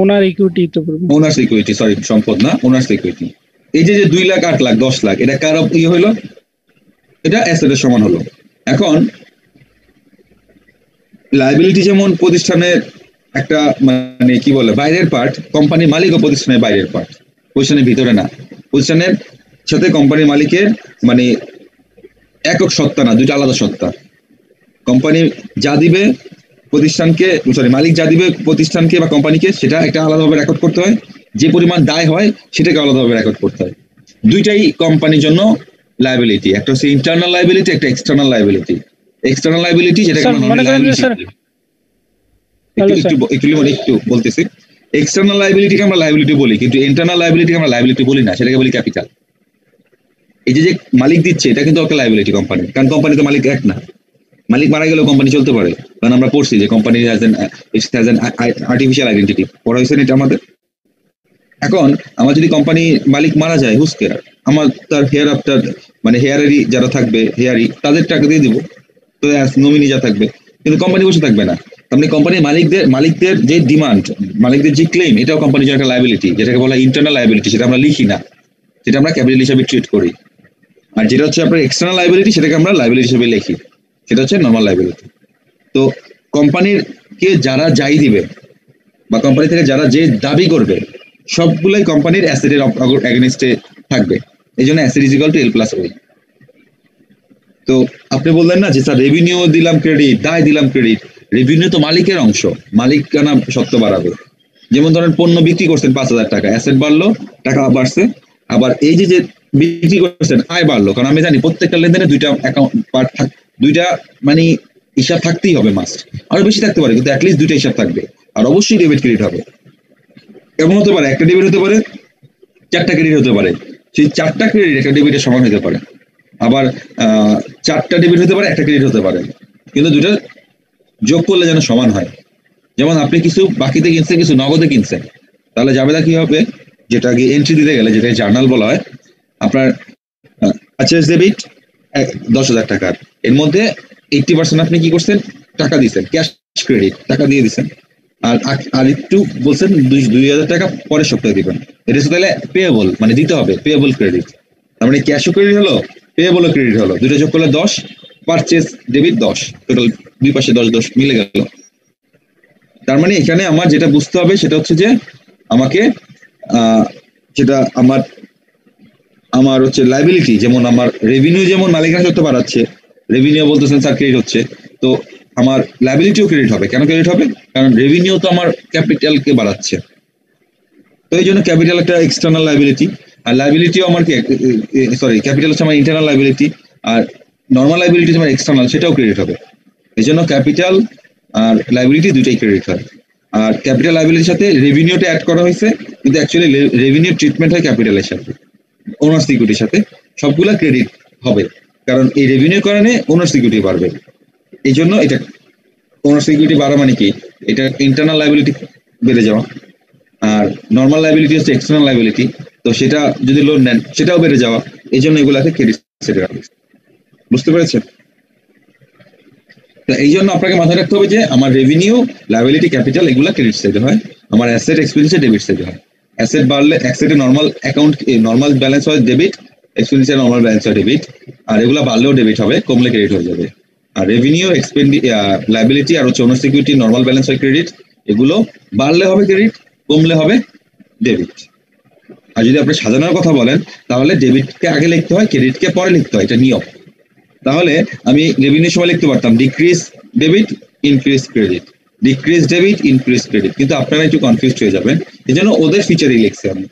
ওনার ইকুইটি তো পড়বে, ওনার সিকিউরিটি, সরি সম্পদ না, ওনার সিকিউরিটি। এই যে 2 লাখ 8 লাখ 10 লাখ এটা কার হইলো, এটা অ্যাসেটের সমান হলো। এখন লায়াবিলিটি যেমন প্রতিষ্ঠানের একটা মানে কি বলে বাইরের পার্ট, কোম্পানির মালিক ও প্রতিষ্ঠানের বাইরের পার্ট, প্রতিষ্ঠানের ভিতরে না, প্রতিষ্ঠানের সাথে কোম্পানির মালিকের মানে একক সত্তা না, দুইটা আলাদা সত্তা। কোম্পানি যা দিবে প্রতিষ্ঠানকে, সরি মালিক যা দিবে প্রতিষ্ঠানকে বা কোম্পানিকে, সেটা একটা আলাদাভাবে রেকর্ড করতে হয়, যে পরিমাণ দায় হয় সেটাকে আলাদাভাবে রেকর্ড করতে হয়। দুইটাই কোম্পানির জন্য লায়াবিলিটি, একটা হচ্ছে ইন্টারনাল লায়াবিলিটি, একটা এক্সটার্নাল লায়াবিলিটি। এক্সটার্নাল লায়াবিলিটি যেটাকে আমরা একটু বলতেছি, এক্সটার্নাল লায়াবিলিটিকে আমরা লায়াবিলিটি বলি, কিন্তু ইন্টারনাল লায়াবিলিটিকে আমরা লায়াবিলিটি বলি না, সেটাকে বলি ক্যাপিটাল। এই যে মালিক দিচ্ছে এটা কিন্তু একটা লায়াবিলিটি কোম্পানি, কারণ কোম্পানি তো মালিক এক না, মালিক মারা গেলেও কোম্পানি চলতে পারে, কারণ আমরা পড়ছি যে company has an artificial identity, পড়া হয়েছে এটা আমাদের। এখন আমার যদি কোম্পানি মালিক মারা যায়, হুজ কেয়ার, আমার তার হেয়ার আফটার মানে হেয়ারেরই যারা থাকবে হেয়ারি তাদের টাকা দিয়ে দিব, তো নমিনি যা থাকবে, কিন্তু কোম্পানি বসে থাকবে না। আপনি কোম্পানির মালিকদের যে ডিমান্ড, মালিকদের যে ক্লেম, এটাও কোম্পানির জন্য একটা লায়াবিলিটি, যেটাকে বলা ইন্টারনাল লায়াবিলিটি, সেটা আমরা লিখি না, সেটা আমরা ক্যাপিটাল হিসেবে ট্রিট করি। আর যেটা হচ্ছে আপনার এক্সটার্নাল লায়াবিলিটি, সেটাকে আমরা লায়াবিলিটি হিসেবে লিখি, সেটা হচ্ছে নরমাল লায়াবিলিটি। তো কোম্পানির কে যারা যাই দিবে বা কোম্পানি থেকে যারা যে দাবি করবে সবগুলাই কোম্পানির অ্যাসেটের এগেইনস্টে থাকবে, এই জন্য asset is equal to L plus Y. তো আপনি বললেন না যে স্যার রেভিনিউ দিলাম ক্রেডিট, দায় দিলাম ক্রেডিট, রেভিনিউ তো মালিকের অংশ, মালিকানা সত্ত্ব বাড়াবে। যেমন ধরেন পণ্য বিক্রি করছেন 5,000 টাকা, অ্যাসেট বাড়লো, টাকা বাড়ছে, আবার এই যে বিক্রি করছেন আয় বাড়লো, কারণ আমি জানি প্রত্যেকটা লেনদেনে দুইটা অ্যাকাউন্ট পার্ট দুইটা মানে হিসাব থাকতেই হবে, মাস্ট, আরো বেশি থাকতে পারে, কিন্তু অ্যাটলিস্ট দুইটা হিসাব থাকবে, আর অবশ্যই ডেবিট ক্রেডিট হবে। এমন হতে পারে একটা ডেবিট হতে পারে, 4টা ক্রেডিট হতে পারে, সেই 4টা ক্রেডিট একটা ডেবিটের সমান হতে পারে, আবার 4টা ডেবিট হতে পারে, একটা ক্রেডিট হতে পারে, কিন্তু দুটো যোগ করলে যেন সমান হয়। যেমন আপনি কিছু বাকিতে কিনছেন, কিছু নগদে কিনছেন, তাহলে জাবেদা কি হবে, যেটা আগে এন্ট্রি দিতে গেলে, যেটা জার্নাল বলা হয়, আপনার পারচেজ ডেবিট 10,000 টাকার, এর মধ্যে 80% আপনি কি করছেন, টাকা দিচ্ছেন, ক্যাশ ক্রেডিট টাকা দিয়ে দিচ্ছেন, আর একটু বলছেন 2,000 টাকা পরের সপ্তাহে দিবেন, এটা হচ্ছে তাহলে পেয়েবল, মানে দিতে হবে, পেয়েবল ক্রেডিট। তার মানে ক্যাশও ক্রেডিট হলো, পেয়েবল ক্রেডিট হলো, দুটো যোগ করলে 10, পারচেজ ডেবিট 10, টোটাল দুই পাশে 10 মিলে গেল। তার মানে এখানে আমার যেটা বুঝতে হবে সেটা হচ্ছে যে আমাকে যেটা আমার হচ্ছে লায়াবিলিটি, যেমন আমার রেভিনিউ যেমন মালিকানা সত্ত্ব বাড়াচ্ছে, রেভিনিউ বলতেছেন স্যার ক্রেডিট হচ্ছে, তো আমার লাইবিলিটিও ক্রেডিট হবে। কেন ক্রেডিট হবে? কারণ রেভিনিউ তো আমার ক্যাপিটালকে বাড়াচ্ছে, তো এই জন্য ক্যাপিটাল একটা এক্সটার্নাল লাইবিলিটি, আর লাইবিলিটিও আমার ক্যাপিটাল হচ্ছে আমার ইন্টারনাল লাইবিলিটি, আর নর্মাল লাইবিলিটি আমার এক্সটার্নাল, সেটাও ক্রেডিট হবে। এই জন্য ক্যাপিটাল আর লাইবিলিটি দুইটাই ক্রেডিট হয়। আর ক্যাপিটাল লাইবিলিটির সাথে রেভিনিউটা অ্যাড করা হয়েছে, কিন্তু অ্যাকচুয়ালি রেভিনিউ ট্রিটমেন্ট হয় ক্যাপিটালের সাথে, ওনার সিকিউরিটির সাথে, সবগুলা ক্রেডিট হবে। কারণ এই রেভিনিউর কারণে ওনার সিকিউরিটি বাড়বে, এই জন্য এটা ওনার সিকিউরিটি বাড়া মানে কি, এটা ইন্টারনাল লাইবিলিটি বেড়ে যাওয়া, আর নর্মাল লাইবিলিটি হচ্ছে এক্সটার্নাল লাইবিলিটি, তো সেটা যদি লোন নেন সেটাও বেড়ে যাওয়া, এই জন্য এগুলাকে ক্রেডিট সাইডে রাখবে। বুঝতে পেরেছেন? তো এই জন্য আপনাকে মাথায় রাখতে হবে যে আমার রেভিনিউ, লাইবিলিটি, ক্যাপিটাল এগুলা ক্রেডিট সাইডে হয়, আমার অ্যাসেট এক্সপেন্ডিচার ডেবিট সাইডে হয়। অ্যাসেট বাড়লে অ্যাসেটের নর্মাল অ্যাকাউন্ট নর্মাল ব্যালেন্স হয় ডেবিট, এক্সপেন্ডিচার নর্মাল ব্যালেন্স হয় ডেবিট, আর এগুলা বাড়লেও ডেবিট হবে, কমলে ক্রেডিট হয়ে যাবে। আর রেভিনিউ, লাইবিলিটি আর হচ্ছে ওনার সিকিউরিটি নর্মাল ব্যালেন্স হয় ক্রেডিট, এগুলো বাড়লে হবে ক্রেডিট, কমলে হবে ডেবিট। আর যদি আপনি সাজানোর কথা বলেন তাহলে ডেবিটকে আগে লিখতে হয়, ক্রেডিটকে পরে লিখতে হয়, এটা নিয়ম। তাহলে আমি রেভিনিউ সময় লিখতে পারতাম decrease debit increase credit, decrease debit increase credit, কিন্তু আপনারা একটু কনফিউজ হয়ে যাবেন, এই জন্য ওদের ফিচারই লিখছি আমি।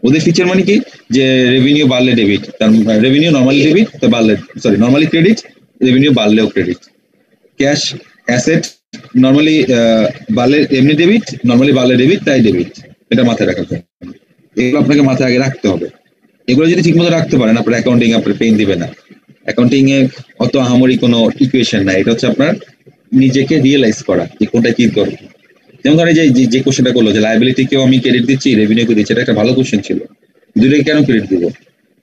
ওদের ফিচার মানে কি, যে রেভিনিউ বাড়লে ডেবিট, তার রেভিনিউ নর্মালি ডেবিট, তো বাড়লে নর্মালি ক্রেডিট, রেভিনিউ বাড়লেও ক্রেডিট। ক্যাশ অ্যাসেট নর্মালি বাড়লে এমনি ডেবিট, নর্মালি বাড়লে ডেবিট, তাই ডেবিট, এটা মাথায় রাখতে হবে। এগুলো আপনাকে মাথায় আগে রাখতে হবে। এগুলো যদি ঠিকমতো রাখতে পারেন আপনার অ্যাকাউন্টিং আপনার পেইন দিবে না। অ্যাকাউন্টিং এ অত আহামরি কোনো ইকুয়েশন নাই, এটা হচ্ছে আপনার নিজেকে রিয়েলাইজ করা যে কোনটা কি করবো। যেমন ধরেন যে কোশ্চেনটা করলো যে লাইবিলিটিকেও আমি ক্রেডিট দিচ্ছি, রেভিনিউকে দিচ্ছি, এটা একটা ভালো কোশ্চেন ছিল, দুটোকে কেন ক্রেডিট দিব?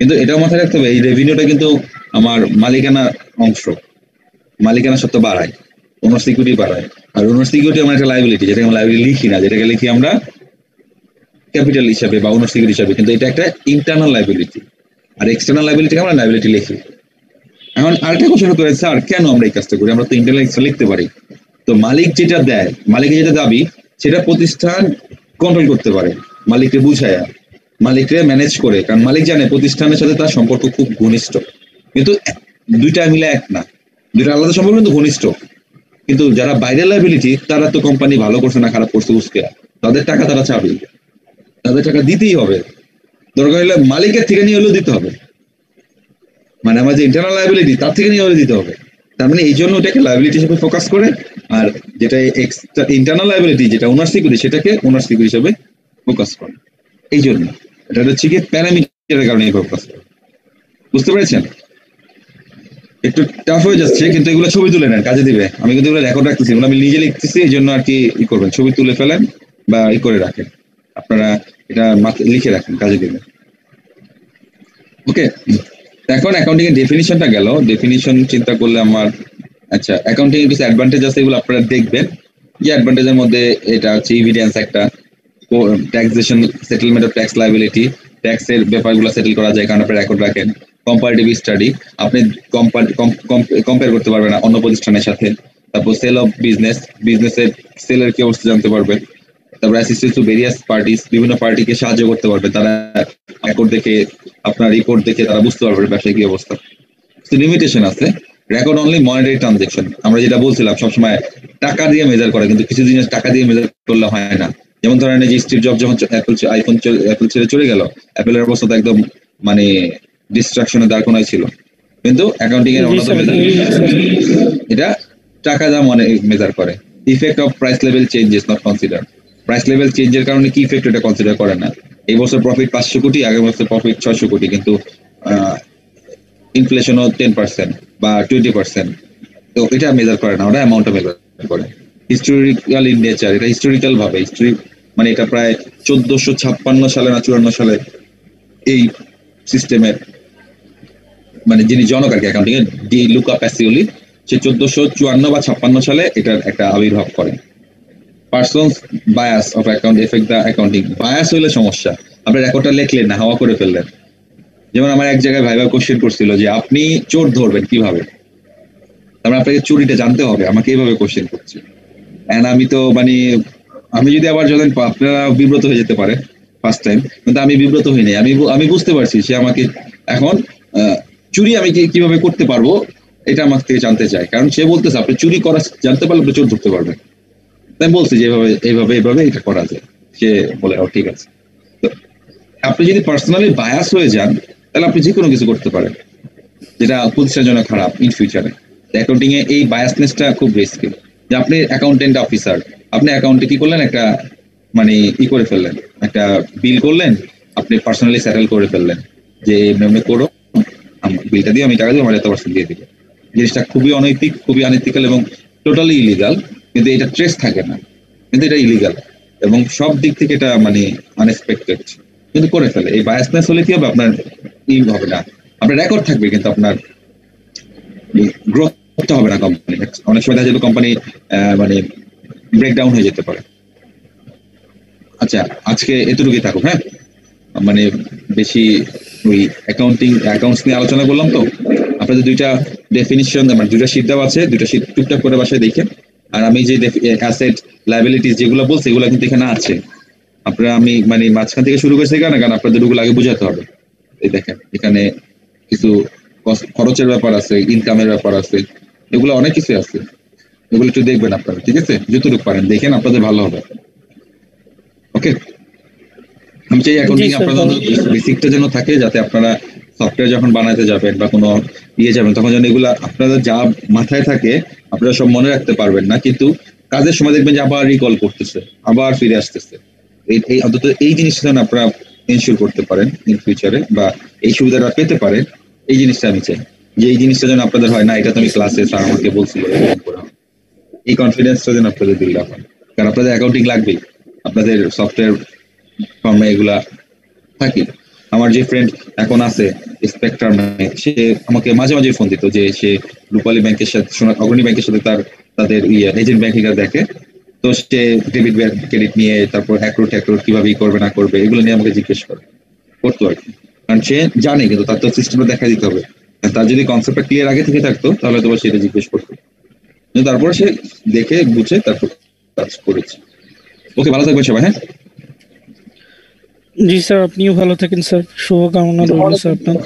কিন্তু এটাও মাথায় রাখতে হবে এই রেভিনিউটা কিন্তু আমার মালিকানা অংশ, মালিকানা সত্ত্ব বাড়ায়, ওনার সিকিউরিটি বাড়ায়, আর ওনার সিকিউরিটি আমার একটা লাইবিলিটি, যেটাকে আমরা লাইবিলিটি লিখি না, যেটাকে লিখি আমরা ক্যাপিটাল হিসাবে বা ওনার সিকিউরিটি হিসাবে, কিন্তু এটা একটা ইন্টারনাল লাইবিলিটি, আর এক্সটার্নাল লাইবিলিটিকে আমরা লাইবিলিটি লিখি। এখন আরেকটা কোশ্চেন করে স্যার কেন আমরা এই কাজটা করি? আমরা তো ইন্টারনাল লিখতে পারি। তো মালিক যেটা দেয়, মালিকের যেটা দাবি, সেটা প্রতিষ্ঠান কন্ট্রোল করতে পারে, মালিককে বুঝায়, মালিককে ম্যানেজ করে, কারণ মালিক জানে প্রতিষ্ঠানের সাথে তার সম্পর্ক খুব ঘনিষ্ঠ, কিন্তু দুইটা মিলে এক না, দুইটা আলাদা সম্পর্ক কিন্তু ঘনিষ্ঠ। কিন্তু যারা বাইরের লাইবিলিটি, তারা তো কোম্পানি ভালো করছে না খারাপ করছে বুঝতে, তাদের টাকা তারা চাবে, তাদের টাকা দিতেই হবে, দরকার হলে মালিকের থেকে নিয়ে হলেও দিতে হবে, মানে আমার যে ইন্টারনাল লাইবিলিটি তার থেকে নিয়ে হলে দিতে হবে। তার মানে এই জন্য ওটাকে লাইবিলিটি হিসেবে ফোকাস করে, আর যেটা ইন্টারনাল লাইবিলিটি যেটা ওনার সিকিউরিটি, সেটাকে ওনার সিকিউরিটি হিসেবে ফোকাস করে। এই জন্য এটা হচ্ছে কি প্যারামিটারের কারণে ফোকাস করে। বুঝতে পেরেছেন? একটু টাফ হয়ে যাচ্ছে, কিন্তু এগুলো ছবি তুলে নেন, কাজে দিবে। আমি কিন্তু এগুলো রেকর্ড রাখতেছি, এগুলো আমি নিজে লিখতেছি, এই জন্য আর কি ই করবেন, ছবি তুলে ফেলেন বা ই করে রাখেন, আপনারা এটা লিখে রাখেন, কাজে দিবে। ওকে, এখন অ্যাকাউন্টিং এর ডেফিনিশনটা গেল। ডেফিনিশন চিন্তা করলে আমার আচ্ছা অ্যাকাউন্টিং এর কিছু অ্যাডভান্টেজ আছে, এগুলো আপনারা দেখবেন। যে অ্যাডভান্টেজের মধ্যে এটা হচ্ছে এভিডেন্স, একটা taxation, settlement of tax liability, ট্যাক্সের ব্যাপারগুলো সেটেল করা যায় কারণ আপনি রেকর্ড রাখেন। কম্পারেটিভ স্টাডি, আপনি কম্পেয়ার করতে পারবেন না অন্য প্রতিষ্ঠানের সাথে। তারপর সেল অফ বিজনেস, বিজনেসের সেলের কি অবস্থা জানতে পারবেন। তারপর অ্যাসিস্ট্যান্স টু ভেরিয়াস পার্টিস, বিভিন্ন পার্টিকে সাহায্য করতে পারবে, তারা রেকর্ড দেখে, আপনার রিপোর্ট দেখে তারা বুঝতে পারবে ব্যবসায় কি অবস্থা। লিমিটেশন আছে, রেকর্ড অনলি মনিটারি ট্রানজাকশন, আমরা যেটা বলছিলাম সবসময় টাকা দিয়ে মেজার করে, কিন্তু কিছু জিনিস টাকা দিয়ে মেজার করলে হয় না। যেমন ধরেন যে স্টিভ জব যখন অ্যাপল ছেড়ে চলে গেল, অ্যাপেলের অবস্থা তো একদম মানে ডিস্ট্রাকশনে দাঁড় করাই ছিল, কিন্তু অ্যাকাউন্টিং এর অন্যতম এটা টাকা দাম মেজার করে। Effect of price level changes not consider, price level চেঞ্জের কারণে কি ইফেক্ট এটা কনসিডার করে না। এই বছর প্রফিট 500 কোটি, আগের বছর প্রফিট 600 কোটি, কিন্তু ইনফ্লেশনও 10% বা 20%, তো এটা মেজার করে না, ওটা অ্যামাউন্টটা মেজার করে। হিস্টোরিক্যাল ইন নেচার, এটা হিস্টোরিক্যাল ভাবে, হিস্টোরি মানে এটা প্রায় 1456 সালে না 54 সালে এই সিস্টেমের মানে যিনি জনক আর কি অ্যাকাউন্টিং এর, ডি লুকা প্যাসিওলি, সে 1454 বা 56 সালে এটার একটা আবির্ভাব করেন। Persons bias of account effect the accounting, bias হইলে সমস্যা, আপনি রেকর্ডটা লিখলেন না, হাওয়া করে ফেললেন। যেমন আমার এক জায়গায় ভাইবা কোশ্চেন করছিল যে আপনি চোর ধরবেন কিভাবে, তারপরে আপনাকে চুরিটা জানতে হবে, আমাকে এইভাবে কোশ্চেন করছে। এন্ড আমি তো মানে আমি যদি আবার যখন আপনারা বিব্রত হয়ে যেতে পারে ফার্স্ট টাইম, কিন্তু আমি বিব্রত হইনি, আমি বুঝতে পারছি সে আমাকে এখন চুরি আমি কিভাবে করতে পারবো এটা আমার থেকে জানতে চায়, কারণ সে বলতেছে আপনি চুরি করা জানতে পারলে আপনি চোর ধরতে পারবেন। তাই বলছি যে এইভাবে এটা করা যায়। সে বলে ও ঠিক আছে। তো আপনি যদি পার্সোনালি বায়াস হয়ে যান তাহলে আপনি যে কোনো কিছু করতে পারেন, যেটা প্রতিষ্ঠানের জন্য খারাপ ইন ফিউচারে। অ্যাকাউন্টিং এ এই বায়াসনেসটা খুব রিস্কি। যে আপনি অ্যাকাউন্টেন্ট অফিসার, আপনি অ্যাকাউন্টে কি করলেন, একটা মানে করে ফেললেন, একটা বিল করলেন, আপনি পার্সোনালি সেটেল করে ফেললেন যে এমনি করো, বিলটা দিয়ে আমি টাকা দিয়ে আমার এত% দিয়ে দিব। জিনিসটা খুবই অনৈতিক, খুবই আনএথিক্যাল এবং টোটালি ইলিগাল। কিন্তু এটা ট্রেস থাকে না, কিন্তু এটা ইলিগাল এবং সব দিক থেকে এটা মানে আনএক্সপেক্টেড, কিন্তু করে ফেলে। এই বায়াসনেস হলে কি হবে, আপনার ই হবে না, আপনার রেকর্ড থাকবে কিন্তু আপনার গ্রোথ হবে না কোম্পানি। অনেক সময় দেখা যাবে কোম্পানি মানে ব্রেকডাউন হয়ে যেতে পারে। আচ্ছা, আজকে এতটুকুই থাকুক। হ্যাঁ, মানে বেশি ওই অ্যাকাউন্টস নিয়ে আলোচনা করলাম। তো আপনাদের দুইটা ডেফিনিশন, মানে দুইটা শীট দেওয়া আছে, দুইটা শীট টুকটাক করে বাসায় দেখেন। আর আমি যে অ্যাসেট লায়াবিলিটিস যেগুলো বলছি এগুলো কিন্তু এখানে আছে। আপনারা আমি মানে মাঝখান থেকে শুরু করেছি কেন, কারণ আপনাদের ওগুলো আগে বোঝাতে হবে। এই দেখেন এখানে কিছু খরচের ব্যাপার আছে, ইনকামের ব্যাপার আছে, এগুলো অনেক কিছু আছে, এগুলো একটু দেখবেন আপনারা। ঠিক আছে, যতটুকু পারেন দেখেন, আপনাদের ভালো হবে। ওকে, আমি চাই অ্যাকাউন্টিং আপনাদের বেসিকটা যেন থাকে, যাতে আপনারা সফটওয়্যার যখন বানাতে যাবেন বা কোনো যাবেন তখন যেন এগুলা আপনাদের যা মাথায় থাকে আপনারা সব মনে রাখতে পারবেন না, কিন্তু কাজের সময় দেখবেন যে আবার রিকল করতেছে, আবার ফিরে আসতেছে। এই অন্তত এই জিনিসটা যেন আপনারা এনশিওর করতে পারেন ইন ফিউচারে, বা এই সুবিধাটা পেতে পারেন। এই জিনিসটা আমি চাই যে এই জিনিসটা যেন আপনাদের হয় না এটা তো আমি ক্লাসে স্যার আমাকে বলছিল, এই কনফিডেন্সটা যেন আপনাদের দিল এখন, কারণ আপনাদের অ্যাকাউন্টিং লাগবেই, আপনাদের সফটওয়্যার ফর্মে এগুলা থাকি। আমার যে ফ্রেন্ড এখন আছে স্পেকট্রামে, সে আমাকে মাঝে মাঝে ফোন দিত যে সে রূপালী ব্যাংকের সাথে, অগ্রণী ব্যাংকের সাথে তাদের এজেন্ট ব্যাংকিং দেখে। তো সে ডেবিট ক্রেডিট নিয়ে, তারপর অ্যাক্রোট কিভাবে করবে না করবে এগুলো নিয়ে আমাকে জিজ্ঞেস করতো আর কি। কারণ সে জানে, কিন্তু তার তো সিস্টেমটা দেখা দিতে হবে। তার যদি কনসেপ্টটা ক্লিয়ার আগে থেকে থাকতো তাহলে তো সেটা জিজ্ঞেস করতো, কিন্তু তারপরে সে দেখে বুঝে তারপর কাজ করেছে। ওকে, ভালো থাকবেন সবাই। হ্যাঁ, জি স্যার, আপনিও ভালো থাকেন স্যার, শুভকামনা রইল স্যার আপনার।